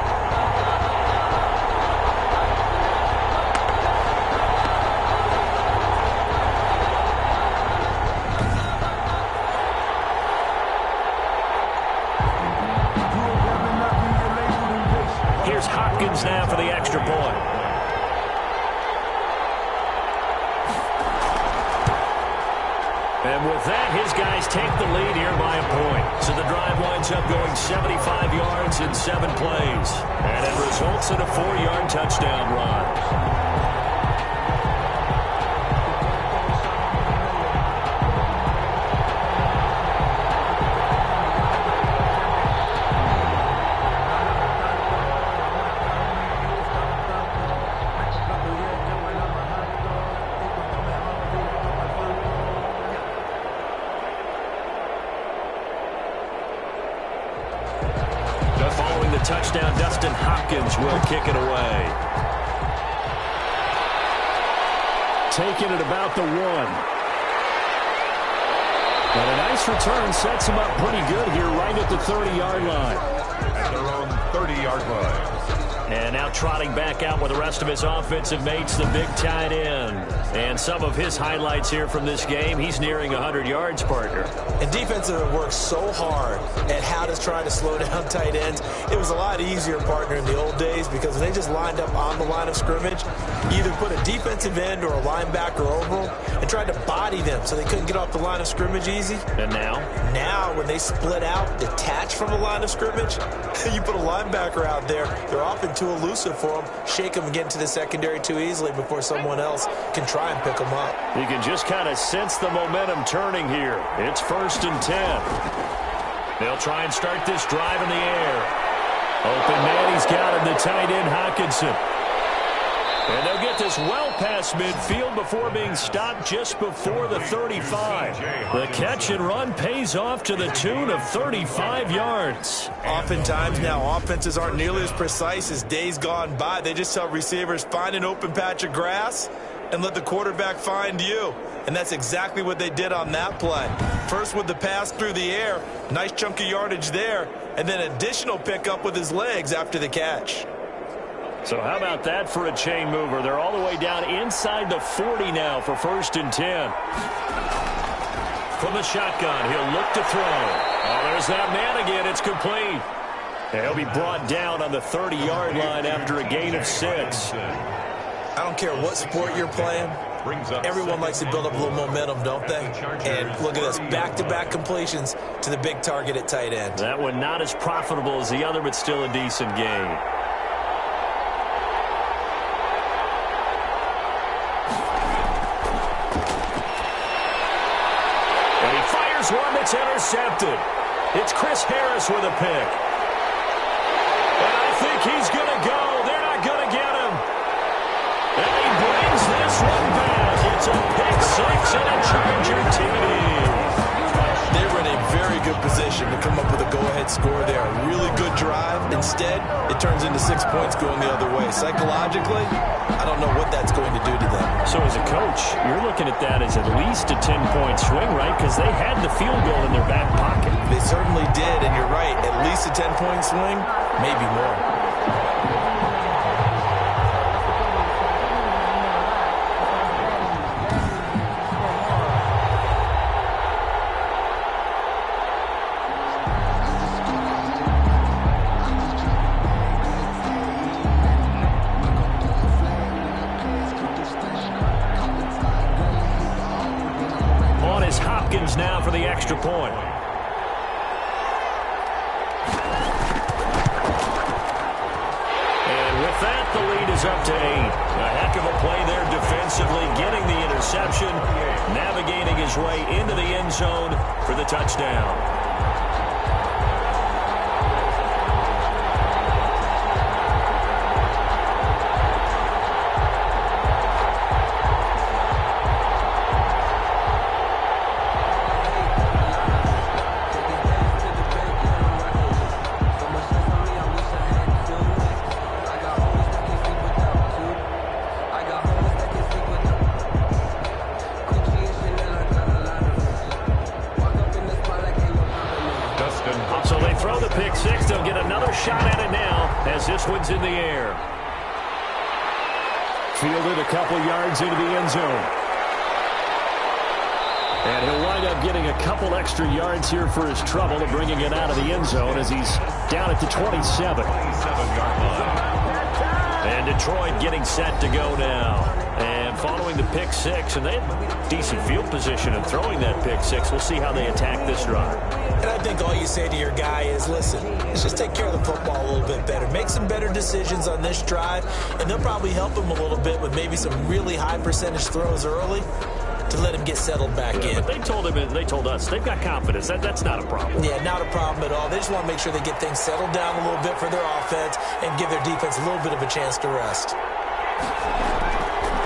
Now for the extra point. And with that, his guys take the lead here by a point. So the drive winds up going 75 yards in 7 plays. And it results in a 4-yard touchdown run. Following the touchdown, Dustin Hopkins will kick it away. Taking it about the 1. And a nice return sets him up pretty good here right at the 30-yard line. At their own 30-yard line. And now trotting back out with the rest of his offensive mates, the big tight end. And some of his highlights here from this game, he's nearing 100 yards, partner. And defensive worked so hard at how to try to slow down tight ends. It was a lot easier, partner, in the old days because when they just lined up on the line of scrimmage, either put a defensive end or a linebacker over them and tried to body them so they couldn't get off the line of scrimmage easy. And now? Now, when they split out, detach from the line of scrimmage, you put a linebacker out there, they're often too elusive for them, shake them and get into the secondary too easily before someone else can try and pick them up. You can just kind of sense the momentum turning here. It's 1st and 10. They'll try and start this drive in the air. Open man, he's got him, the tight end Hockenson. And they'll get this well past midfield before being stopped just before the 35. The catch and run pays off to the tune of 35 yards. Oftentimes now offenses aren't nearly as precise as days gone by. They just tell receivers, find an open patch of grass and let the quarterback find you. And that's exactly what they did on that play. First with the pass through the air, nice chunk of yardage there, and then additional pickup with his legs after the catch. So how about that for a chain mover? They're all the way down inside the 40 now for 1st and 10. From the shotgun, he'll look to throw. Oh, there's that man again. It's complete. And he'll be brought down on the 30-yard line after a gain of 6. I don't care what sport you're playing. Everyone likes to build up a little momentum, don't they? And look at this, back-to-back completions to the big target at tight end. That one not as profitable as the other, but still a decent gain. one that's intercepted. It's Chris Harris with a pick. And I think he's going to go. They're not going to get him. And he brings this one back. It's a pick six and a Charger TD. They were in a very good position to come up with a go-ahead score there. A really good drive. Instead, it turns into 6 points going the other way. Psychologically, I don't know what that's going to do to them. So as a coach, you're looking at that as at least a 10-point swing, right? Because they had the field goal in their back pocket. They certainly did, and you're right. At least a 10-point swing, maybe more. Now for the extra point. And with that, the lead is up to 8. A heck of a play there defensively, getting the interception, navigating his way into the end zone for the touchdown. So they throw the pick six. They'll get another shot at it now as this one's in the air. Fielded a couple yards into the end zone. And he'll wind up getting a couple extra yards here for his trouble of bringing it out of the end zone as he's down at the 27. 27-yard line. And Detroit getting set to go now. And following the pick six, and they have decent field position in throwing that pick six. We'll see how they attack this drive. And I think all you say to your guy is, listen, let's just take care of the football a little bit better. Make some better decisions on this drive, and they'll probably help him a little bit with maybe some really high percentage throws early to let him get settled back in. But they told him, and they told us, they've got confidence. That's not a problem. Yeah, not a problem at all. They just want to make sure they get things settled down a little bit for their offense and give their defense a little bit of a chance to rest.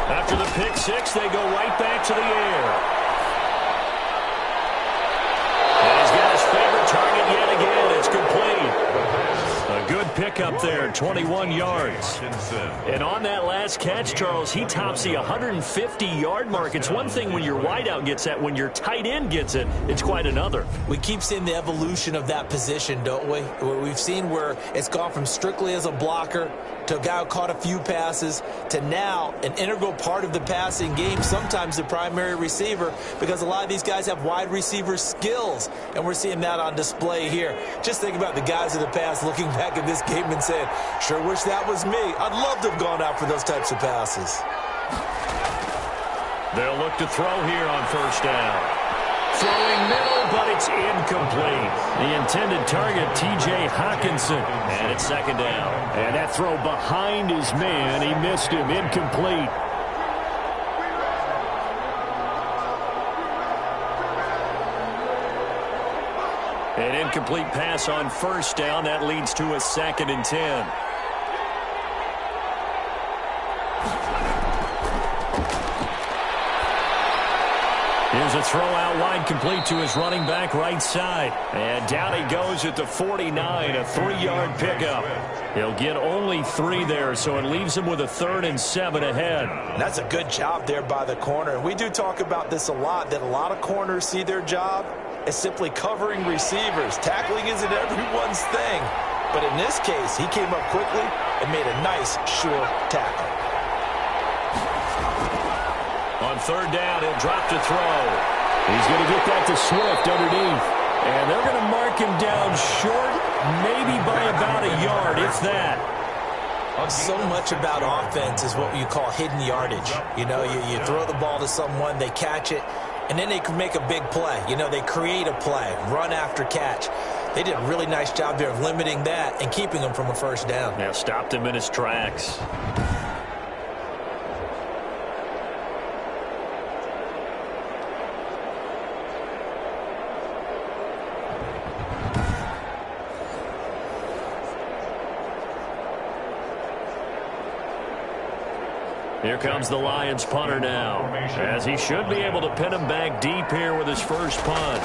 After the pick six, they go right back to the air. And he's got his favorite target yet again. It's complete. A good pickup there, 21 yards. And on that last catch, Charles, he tops the 150-yard mark. It's one thing when your wideout gets that. When your tight end gets it, it's quite another. We keep seeing the evolution of that position, don't we? Where we've seen where it's gone from strictly as a blocker to a guy who caught a few passes to now an integral part of the passing game, sometimes the primary receiver, because a lot of these guys have wide receiver skills, and we're seeing that on display here. Just think about the guys of the past looking back at this game and saying, sure wish that was me. I'd love to have gone out for those types of passes. They'll look to throw here on first down. Throwing middle, but it's incomplete. The intended target, T.J. Hawkinson. And it's second down. And that throw behind his man. He missed him. Incomplete. An incomplete pass on first down. That leads to a 2nd and 10. Here's a throw out wide, complete to his running back right side. And down he goes at the 49, a 3-yard pickup. He'll get only 3 there, so it leaves him with a 3rd and 7 ahead. And that's a good job there by the corner. And we do talk about this a lot, that a lot of corners see their job as simply covering receivers. Tackling isn't everyone's thing. But in this case, he came up quickly and made a nice, sure tackle. On third down, he'll drop to throw. He's going to get that to Swift underneath. And they're going to mark him down short, maybe by about a yard, if that. So much about offense is what you call hidden yardage. You know, you throw the ball to someone, they catch it, and then they can make a big play. You know, they create a play, run after catch. They did a really nice job there of limiting that and keeping him from a first down. Now stopped him in his tracks. Here comes the Lions punter now, as he should be able to pin him back deep here with his first punt.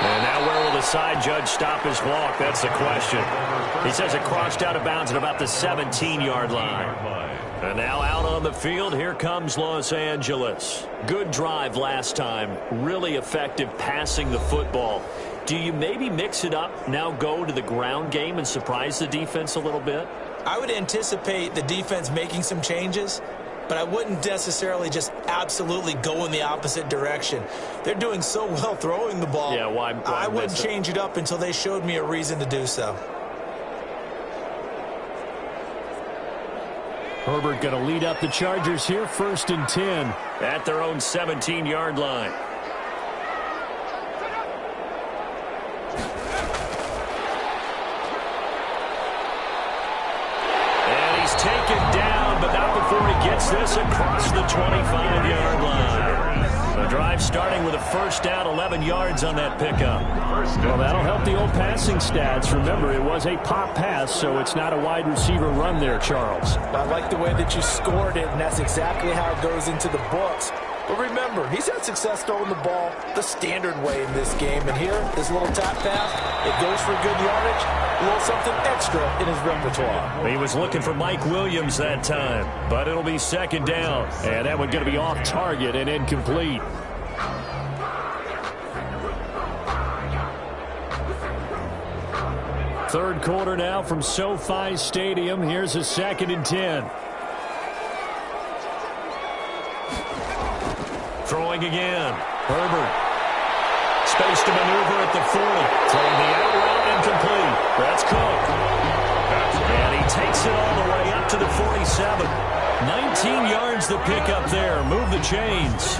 And now where will the side judge stop his walk? That's the question. He says it crossed out of bounds at about the 17-yard line. And now out on the field, here comes Los Angeles. Good drive last time. Really effective passing the football. Do you maybe mix it up, now go to the ground game and surprise the defense a little bit? I would anticipate the defense making some changes, but I wouldn't necessarily just absolutely go in the opposite direction. They're doing so well throwing the ball. Yeah, why I wouldn't change it up until they showed me a reason to do so. Herbert going to lead up the Chargers here, 1st and 10 at their own 17-yard line. And he's taken down, but not before he gets this across the 25-yard line. The drive starting with a first down, 11 yards on that pickup. Well, that'll help the old passing stats. Remember, it was a pop pass, so it's not a wide receiver run there, Charles. I like the way that you scored it, and that's exactly how it goes into the books. But remember, he's had success throwing the ball the standard way in this game. And here, this little tap pass, it goes for good yardage, a little something extra in his repertoire. He was looking for Mike Williams that time, but it'll be 2nd down. And that one going to be off target and incomplete. Third quarter now from SoFi Stadium. Here's a 2nd and 10. Throwing again. Herbert. Space to maneuver at the 40. Throwing the out route incomplete. That's Cook. And he takes it all the way up to the 47. 19 yards to pick up there. Move the chains.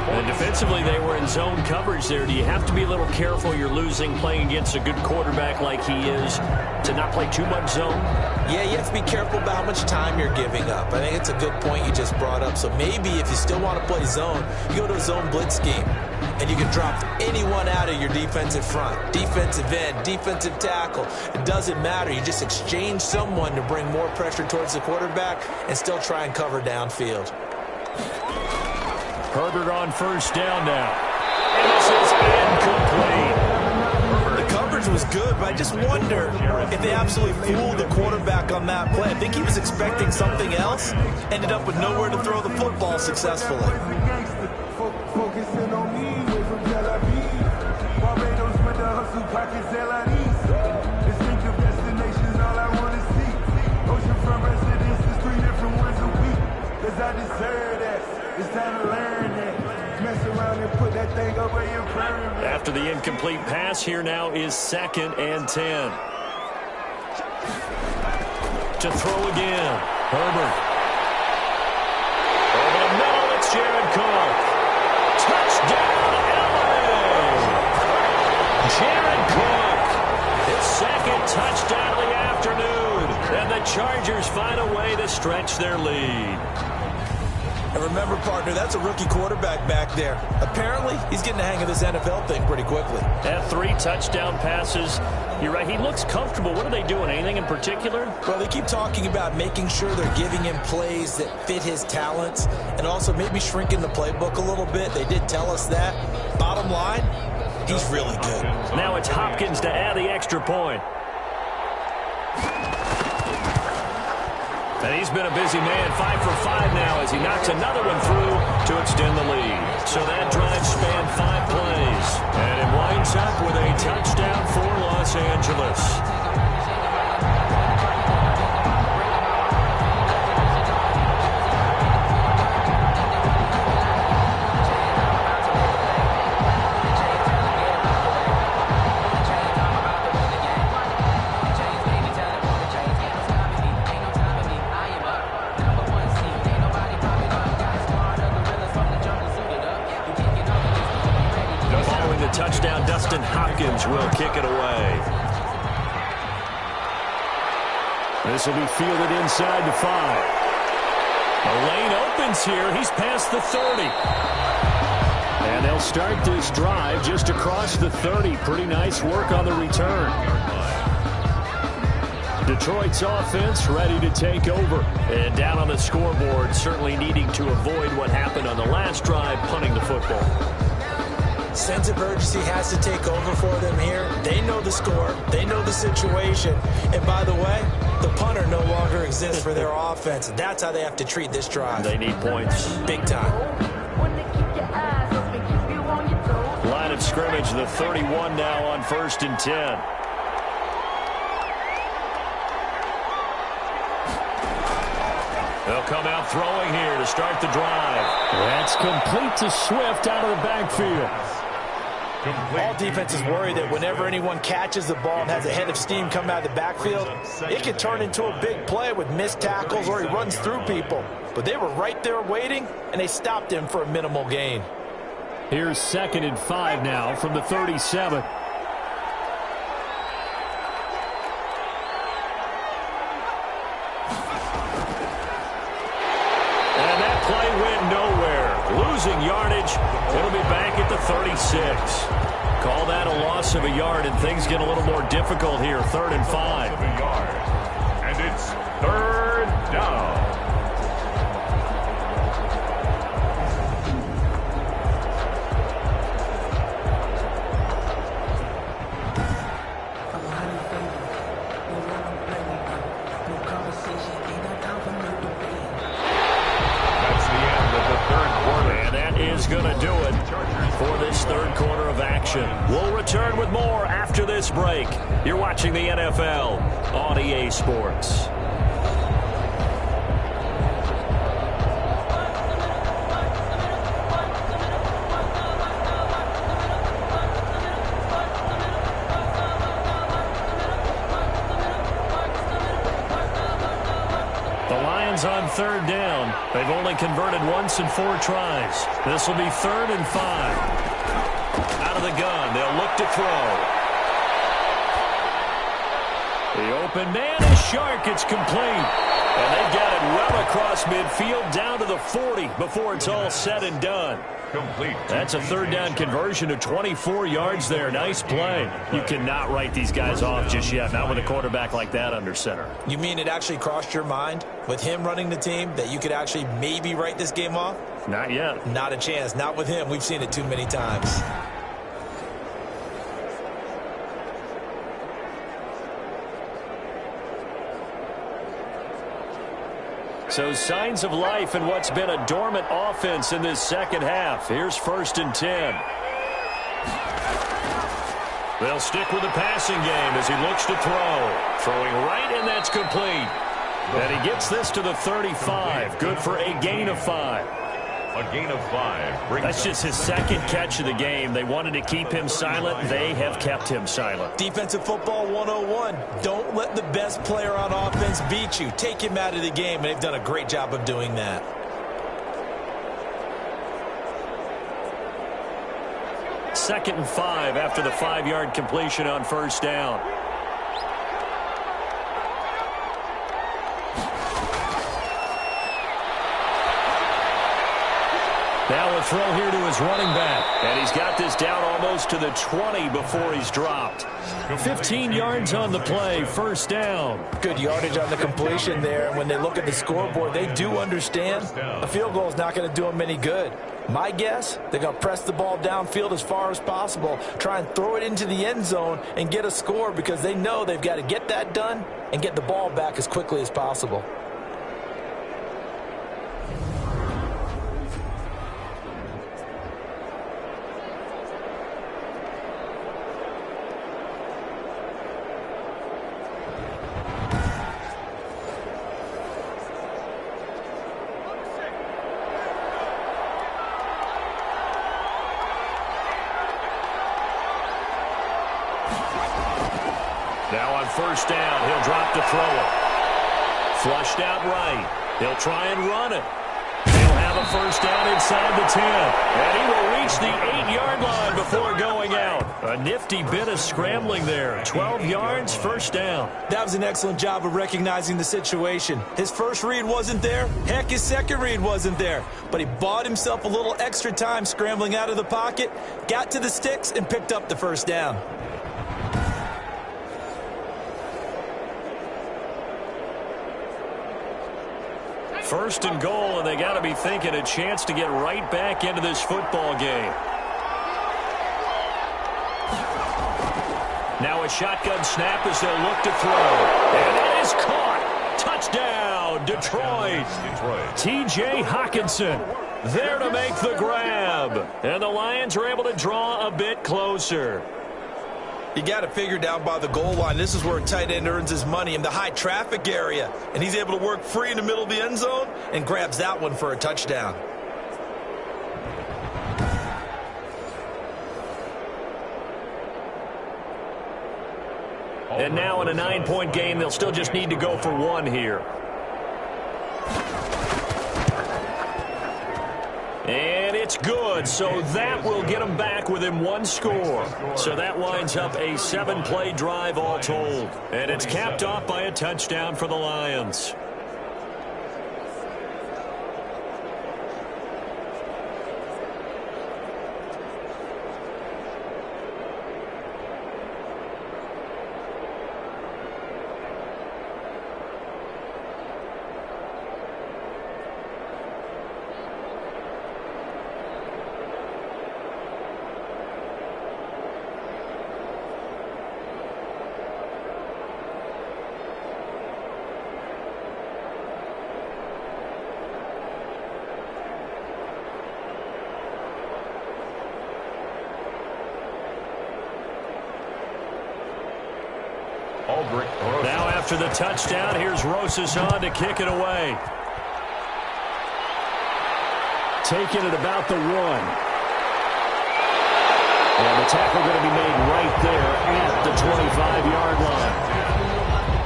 And defensively, they were in zone coverage there. Do you have to be a little careful you're losing playing against a good quarterback like he is to not play too much zone? Yeah, you have to be careful about how much time you're giving up. I think it's a good point you just brought up. So maybe if you still want to play zone, you go to a zone blitz scheme. And you can drop anyone out of your defensive front. Defensive end, defensive tackle. It doesn't matter. You just exchange someone to bring more pressure towards the quarterback and still try and cover downfield. Herbert on first down now. And this is incomplete. The coverage was good, but I just wonder if they absolutely fooled the quarterback on that play. I think he was expecting something else. Ended up with nowhere to throw the football successfully. Focusing on me, way from Tel Aviv. Barbados with the hustle pockets, LIDs. Distinctive destinations, all I want to see. Oceanfront residences, 3 different ones a week. Cause I deserve that. It's time to learn that. Mess around and put that thing up where you're praying. After the incomplete pass, here now is 2nd and 10. To throw again. Herbert. Over the middle, it's Jared Cook. Touchdown, LA! Jared Cook, his 2nd touchdown of the afternoon. And the Chargers find a way to stretch their lead. And remember, partner, that's a rookie quarterback back there. Apparently, he's getting the hang of this NFL thing pretty quickly. Had 3 touchdown passes. You're right, he looks comfortable. What are they doing? Anything in particular? Well, they keep talking about making sure they're giving him plays that fit his talents and also maybe shrinking the playbook a little bit. They did tell us that. Bottom line, he's really good. Now it's Hopkins to add the extra point. And he's been a busy man, 5 for 5 now as he knocks another one through to extend the lead. So that drive spanned 5 plays. And it winds up with a touchdown for Los Angeles. Touchdown, Dustin Hopkins will kick it away. This will be fielded inside the 5. The lane opens here. He's past the 30. And they'll start this drive just across the 30. Pretty nice work on the return. Detroit's offense ready to take over. And down on the scoreboard, certainly needing to avoid what happened on the last drive, punting the football. Sense of urgency has to take over for them here. They know the score. They know the situation. And by the way, the punter no longer exists for their offense. That's how they have to treat this drive. They need points. Big time. Line of scrimmage, the 31 now on 1st and 10. They'll come out throwing here to start the drive. That's complete to Swift out of the backfield. All defenses worry that whenever anyone catches the ball and has a head of steam come out of the backfield, it can turn into a big play with missed tackles or he runs through people. But they were right there waiting, and they stopped him for a minimal gain. Here's 2nd and 5 now from the 37. And that play went nowhere. Losing yardage. It'll be back at the 36. Call that a loss of a yard, and things get a little more difficult here. 3rd and 5. And it's 3rd down. Going to do it for this 3rd quarter of action. We'll return with more after this break. You're watching the NFL on EA Sports. On 3rd down. They've only converted once in 4 tries. This will be 3rd and 5. Out of the gun, they'll look to throw. The open man is Shark. It's complete. And they got it well across midfield down to the 40 before it's all said and done. Complete. That's a 3rd down conversion of 24 yards there. Nice play. You cannot write these guys off just yet, not with a quarterback like that under center. You mean it actually crossed your mind with him running the team that you could actually maybe write this game off? Not yet. Not a chance. Not with him. We've seen it too many times. So signs of life in what's been a dormant offense in this second half. Here's 1st and 10. They'll stick with the passing game as he looks to throw. Throwing right, and that's complete. And he gets this to the 35. Good for a gain of 5. A gain of 5. That's just his 2nd catch of the game. They wanted to keep him silent. They have kept him silent. Defensive football 101. Don't let the best player on offense beat you. Take him out of the game, and they've done a great job of doing that. Second and 5 after the 5-yard completion on 1st down. Now a throw here to his running back. And he's got this down almost to the 20 before he's dropped. 15 yards on the play, 1st down. Good yardage on the completion there. And when they look at the scoreboard, they do understand a field goal is not going to do them any good. My guess, they're going to press the ball downfield as far as possible, try and throw it into the end zone and get a score because they know they've got to get that done and get the ball back as quickly as possible. Now on 1st down, he'll drop to throw it. Flushed out right. He'll try and run it. He'll have a 1st down inside the 10. And he will reach the 8-yard line before going out. A nifty bit of scrambling there. 12 yards, 1st down. That was an excellent job of recognizing the situation. His first read wasn't there. Heck, his second read wasn't there. But he bought himself a little extra time scrambling out of the pocket, got to the sticks, and picked up the 1st down. First and goal, and they got to be thinking a chance to get right back into this football game. Now a shotgun snap as they'll look to throw. And it is caught. Touchdown, Detroit. T.J. Hockenson there to make the grab. And the Lions are able to draw a bit closer. You got it figured out by the goal line. This is where a tight end earns his money, in the high traffic area. And he's able to work free in the middle of the end zone and grabs that one for a touchdown. And now in a 9-point game, they'll still just need to go for one here. And it's good, so that will get them back within one score. So that winds up a 7-play drive all told. And it's capped off by a touchdown for the Lions. Now after the touchdown, here's Rosas on to kick it away. Taking it about the 1. And the tackle going to be made right there at the 25-yard line.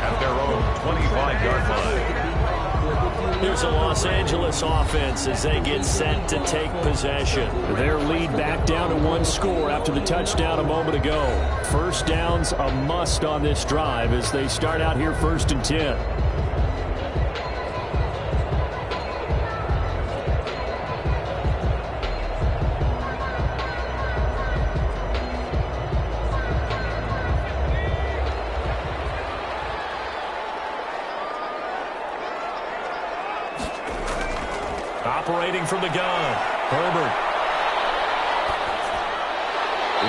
At their own 25-yard line. Here's a Los Angeles offense as they get set to take possession. Their lead back down to 1 score after the touchdown a moment ago. First down's a must on this drive as they start out here 1st and 10. Operating from the gun, Herbert.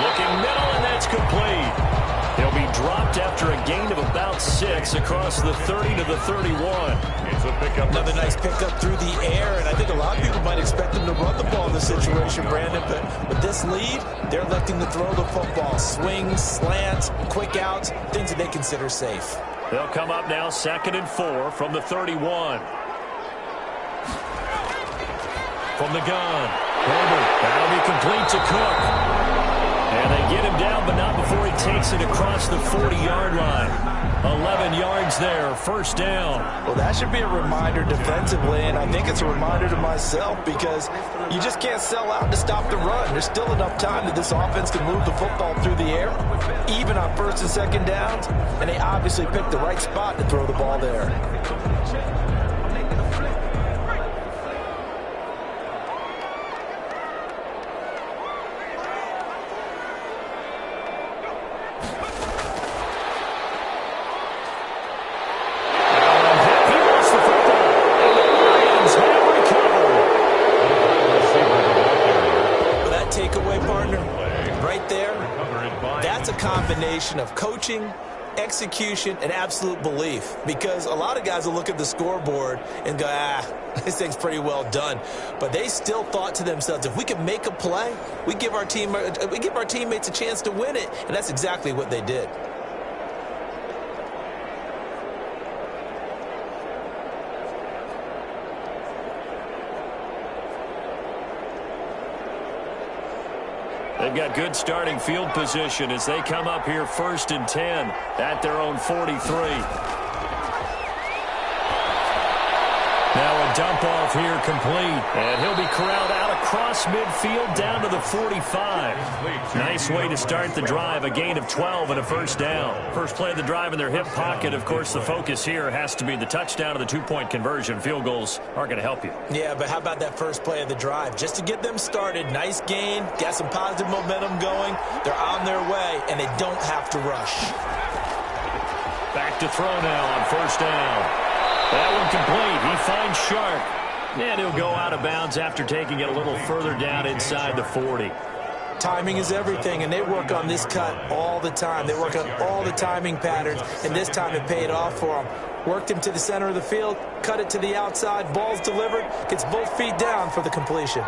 Looking middle, and that's complete. He'll be dropped after a gain of about 6 across the 30 to the 31. It's a pickup. Another nice pickup through the air, and I think a lot of people might expect them to run the ball in this situation, Brandon, but with this lead, they're electing to throw the football. Swings, slants, quick outs, things that they consider safe. They'll come up now 2nd and 4 from the 31. From the gun, Herbert. That'll be complete to Cook. And they get him down, but not before he takes it across the 40-yard line. 11 yards there, first down. Well, that should be a reminder defensively, and I think it's a reminder to myself because you just can't sell out to stop the run. There's still enough time that this offense can move the football through the air, even on 1st and 2nd downs, and they obviously picked the right spot to throw the ball there. Of coaching, execution, and absolute belief, because a lot of guys will look at the scoreboard and go, this thing's pretty well done, but they still thought to themselves, if we can make a play, we give our teammates a chance to win it, and that's exactly what they did. They've got good starting field position as they come up here 1st and 10 at their own 43. Now a dump off here complete, and he'll be corralled out across midfield down to the 45. Nice way to start the drive, a gain of 12 and a first down. First play of the drive in their hip pocket. Of course, the focus here has to be the touchdown of the 2-point conversion. Field goals aren't going to help you. Yeah, but how about that first play of the drive? Just to get them started, nice gain, got some positive momentum going. They're on their way, and they don't have to rush. Back to throw now on first down. That one complete. He finds Sharp. And he'll go out of bounds after taking it a little further down inside the 40. Timing is everything, and they work on this cut all the time. They work on all the timing patterns, and this time it paid off for them. Worked him to the center of the field, cut it to the outside, ball's delivered, gets both feet down for the completion.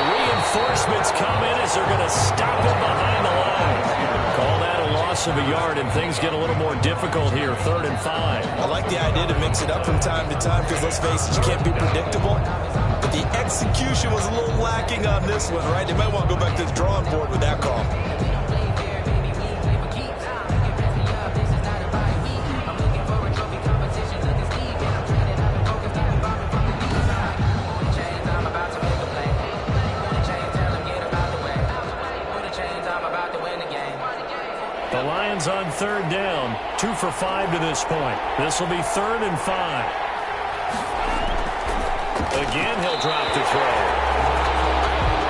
Reinforcements come in as they're going to stop him behind the line. Call that a loss of a yard, and things get a little more difficult here, 3rd and 5. I like the idea to mix it up from time to time because, let's face it, you can't be predictable. But the execution was a little lacking on this one, right? They might want to go back to the drawing board with that call. The Lions on 3rd down, 2 for 5 to this point. This will be 3rd and 5. Again, he'll drop the throw.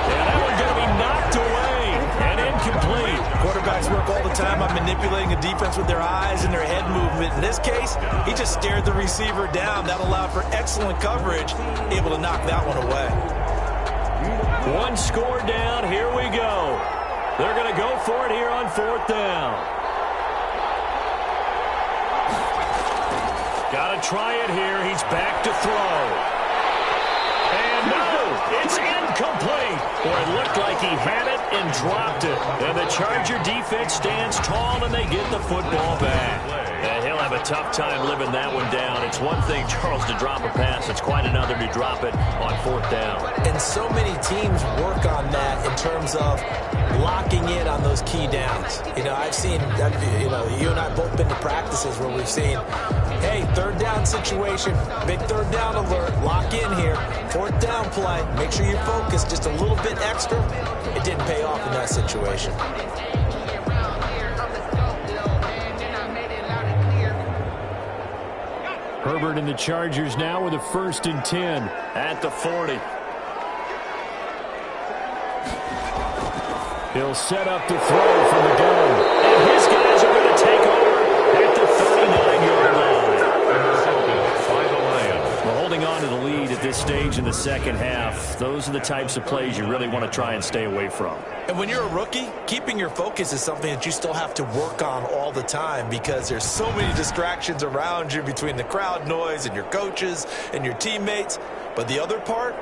And that one's going to be knocked away and incomplete. Quarterbacks work all the time on manipulating a defense with their eyes and their head movement. In this case, he just stared the receiver down. That allowed for excellent coverage, able to knock that one away. One score down. Here we go. They're going to go for it here on 4th down. Got to try it here. He's back to throw. And no, it's incomplete. Boy, it looked like he had it and dropped it. And the Charger defense stands tall, and they get the football back. And he'll have a tough time living that one down. It's one thing, Charles, to drop a pass. It's quite another to drop it on 4th down. And so many teams work on that in terms of locking in on those key downs. You know, I've seen, you and I both been to practices where we've seen, hey, 3rd down situation, big 3rd down alert, lock in here, 4th down play, make sure you focus just a little bit extra. It didn't pay off in that situation. Herbert and the Chargers now with a 1st and 10 at the 40. He'll set up to throw from the gun. And his guys are going to take over at the 39-yard line. Well, holding on to the lead at this stage in the second half, those are the types of plays you really want to try and stay away from. And when you're a rookie, keeping your focus is something that you still have to work on all the time because there's so many distractions around you between the crowd noise and your coaches and your teammates. But the other part,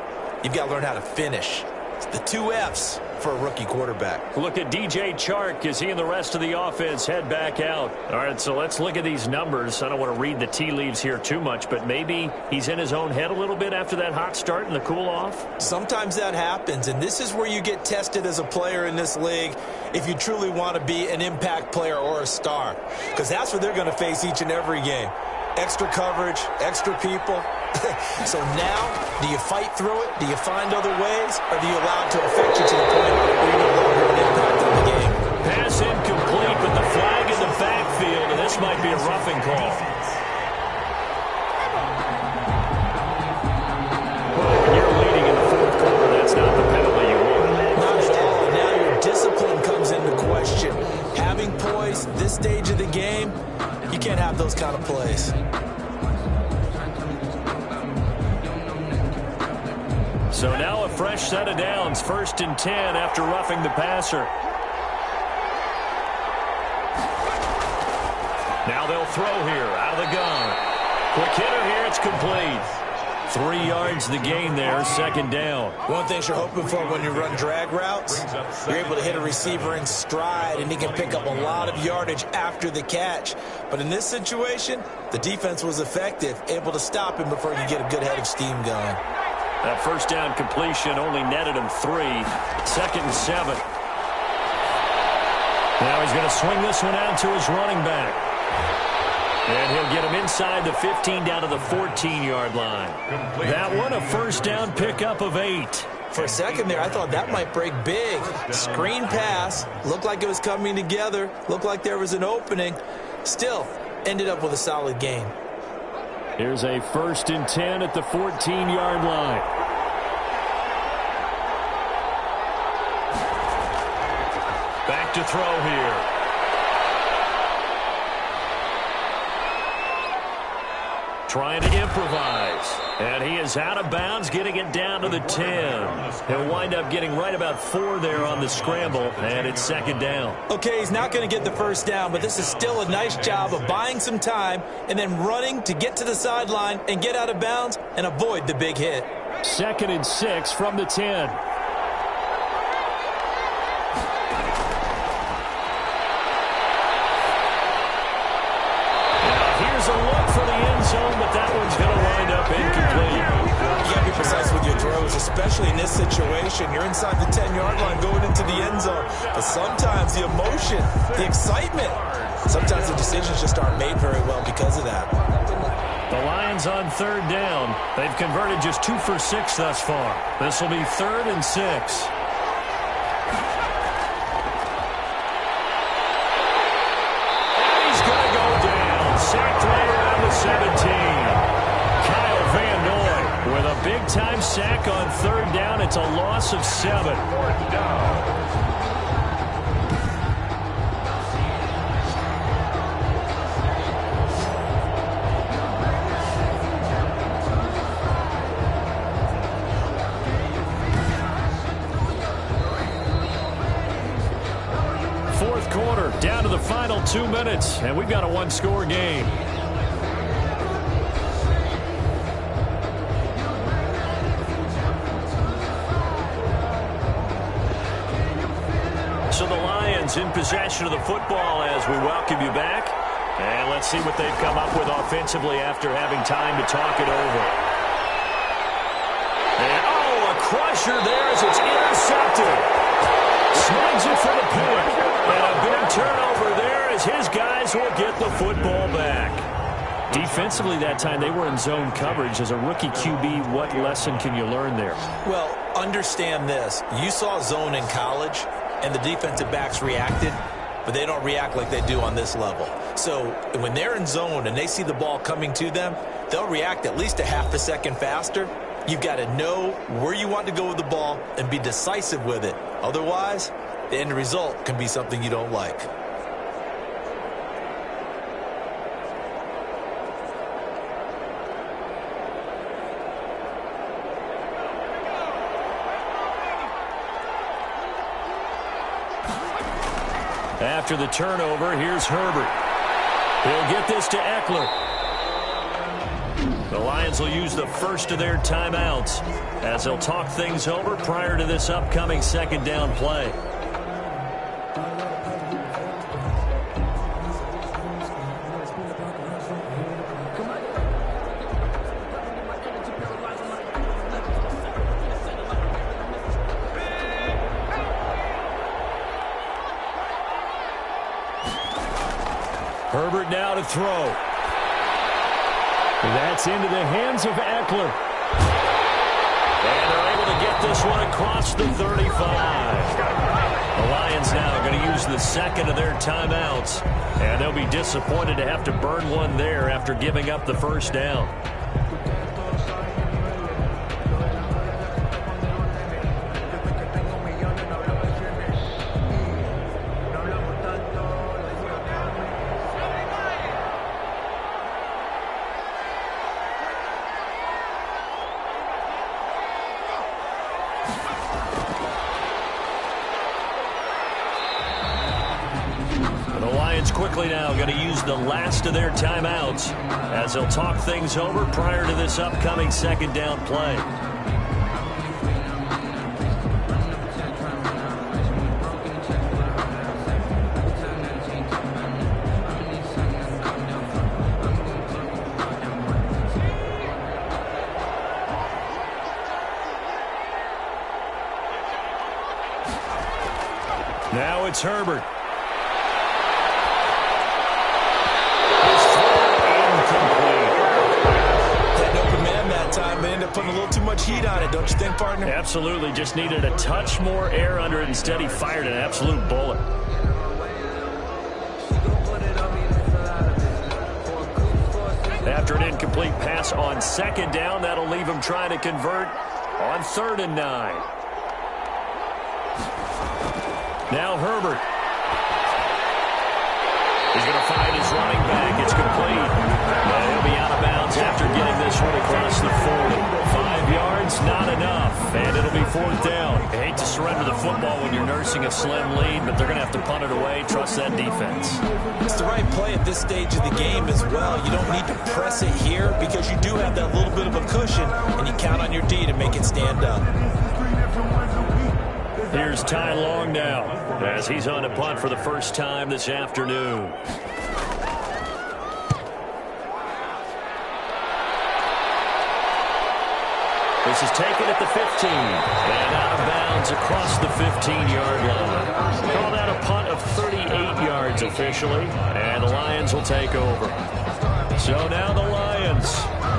you've got to learn how to finish. It's the 2 F's for a rookie quarterback. Look at DJ Chark as he and the rest of the offense head back out. All right, so let's look at these numbers. I don't want to read the tea leaves here too much, but maybe he's in his own head a little bit after that hot start and the cool-off. Sometimes that happens, and this is where you get tested as a player in this league if you truly want to be an impact player or a star, because that's what they're going to face each and every game. Extra coverage, extra people. So now, do you fight through it? Do you find other ways? Or do you allow it to affect you to the point where you no longer have an impact on the game? Pass incomplete, but the flag in the backfield, and this might be a roughing call. Well, when you're leading in the 4th quarter, that's not the penalty you want. Not at all. Now your discipline comes into question. Having poise this stage of the game, you can't have those kind of plays. So now a fresh set of downs, 1st and 10 after roughing the passer. Now they'll throw here out of the gun. Quick hitter here, it's complete. 3 yards the gain there, 2nd down. One thing you're hoping for when you run drag routes, you're able to hit a receiver in stride, and he can pick up a lot of yardage after the catch. But in this situation, the defense was effective, able to stop him before you get a good head of steam going. That 1st down completion only netted him 3. 2nd and 7. Now he's going to swing this one out to his running back. And he'll get him inside the 15 down to the 14-yard line. That one a 1st down pickup of 8. For a second there, I thought that might break big. Screen pass, looked like it was coming together, looked like there was an opening. Still, ended up with a solid gain. Here's a 1st and 10 at the 14-yard line. to throw here. Trying to improvise. And he is out of bounds, getting it down to the 10. He'll wind up getting right about 4 there on the scramble, and it's second down. Okay, he's not going to get the first down, but this is still a nice job of buying some time and then running to get to the sideline and get out of bounds and avoid the big hit. 2nd and 6 from the 10. Here's a look for the end zone, but that one's going to wind up incomplete. You got to be precise with your throws, especially in this situation. You're inside the 10-yard line going into the end zone. But sometimes the emotion, the excitement, sometimes the decisions just aren't made very well because of that. The Lions on 3rd down. They've converted just 2 for 6 thus far. This will be 3rd and 6. Sacked right around the 17. Kyle Van Noy with a big-time sack on 3rd down. It's a loss of 7. 4th down. Fourth quarter, down to the final 2 minutes, and we've got a one-score game. So the Lions in possession of the football as we welcome you back. And let's see what they've come up with offensively after having time to talk it over. And, oh, a crusher there as it's intercepted. Swings it for the pick. And a big turnover there as his guys will get the football back. Defensively that time, they were in zone coverage. As a rookie QB, what lesson can you learn there? Well, understand this. You saw zone in college, and the defensive backs reacted, but they don't react like they do on this level. So when they're in zone and they see the ball coming to them, they'll react at least a half a second faster. You've got to know where you want to go with the ball and be decisive with it. Otherwise, the end result can be something you don't like. After the turnover, here's Herbert. He'll get this to Eckler. The Lions will use the first of their timeouts as they'll talk things over prior to this upcoming second down play. Herbert now to throw. That's into the hands of Eckler. And they're able to get this one across the 35. The Lions now are going to use the second of their timeouts. And they'll be disappointed to have to burn one there after giving up the first down. Quickly now going to use the last of their timeouts as they'll talk things over prior to this upcoming second down play. Now it's Herbert. Putting a little too much heat on it, don't you think, partner? Absolutely. Just needed a touch more air under it. Instead, he fired an absolute bullet. After an incomplete pass on second down, that'll leave him trying to convert on 3rd and 9. Now Herbert. He's going to find his running back. It's complete. And he'll be out of bounds after getting this one across the 40. 5 yards, not enough. And it'll be 4th down. I hate to surrender the football when you're nursing a slim lead, but they're going to have to punt it away. Trust that defense. It's the right play at this stage of the game as well. You don't need to press it here because you do have that little bit of a cushion, and you count on your D to make it stand up. Here's Ty Long now as he's on a punt for the first time this afternoon. This is taken at the 15 and out of bounds across the 15-yard line. Call that a punt of 38 yards officially, and the Lions will take over. So now the Lions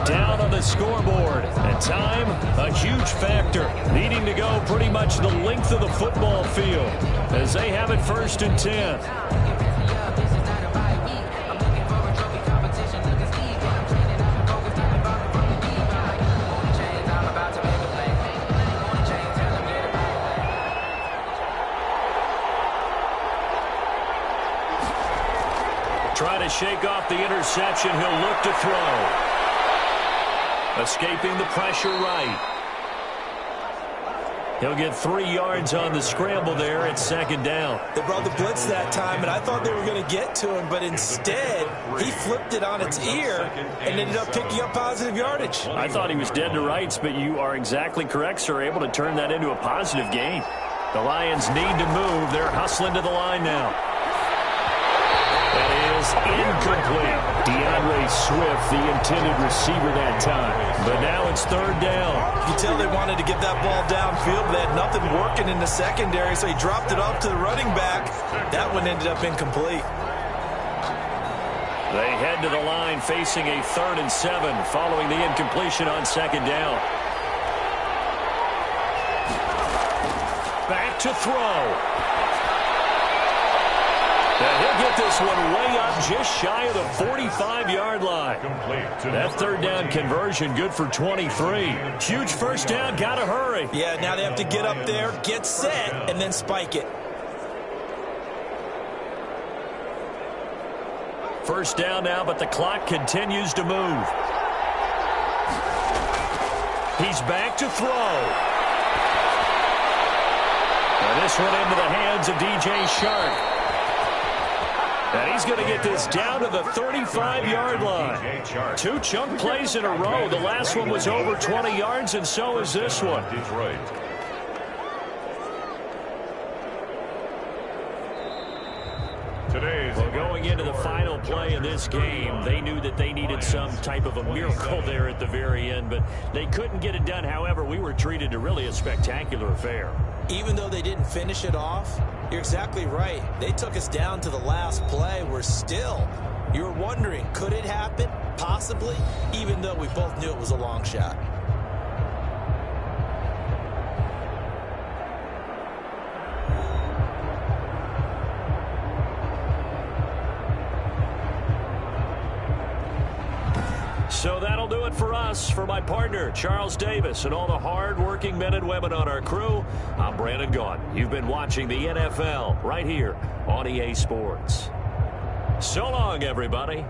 down on the scoreboard. And time, a huge factor, needing to go pretty much the length of the football field as they have it 1st and 10. Trying to shake off the interception. He'll look to throw. Escaping the pressure right. He'll get 3 yards on the scramble there. It's 2nd down. They brought the blitz that time, and I thought they were going to get to him, but instead he flipped it on its ear and ended up picking up positive yardage. I thought he was dead to rights, but you are exactly correct, sir. Able to turn that into a positive gain. The Lions need to move. They're hustling to the line now. That is incomplete. DeAndre Swift, the intended receiver that time. But now it's 3rd down. You can tell they wanted to get that ball downfield, but they had nothing working in the secondary, so he dropped it off to the running back. That one ended up incomplete. They head to the line facing a 3rd and 7 following the incompletion on 2nd down. Back to throw. And he'll get this one way up just shy of the 45-yard line. That 3rd down conversion good for 23. Huge 1st down, got to hurry. Yeah, now they have to get up there, get set, and then spike it. 1st down now, but the clock continues to move. He's back to throw. And this one into the hands of D.J. Shark. And he's going to get this down to the 35-yard line. 2 chunk plays in a row. The last one was over 20 yards, and so is this one. Detroit. Well, going into the final play of this game, they knew that they needed some type of a miracle there at the very end, but they couldn't get it done. However, we were treated to really a spectacular affair. Even though they didn't finish it off, you're exactly right. They took us down to the last play. We're still, you're wondering, could it happen? Possibly, even though we both knew it was a long shot. So that'll do it for us. For my partner, Charles Davis, and all the hard-working men and women on our crew, I'm Brandon Gaudin. You've been watching the NFL right here on EA Sports. So long, everybody.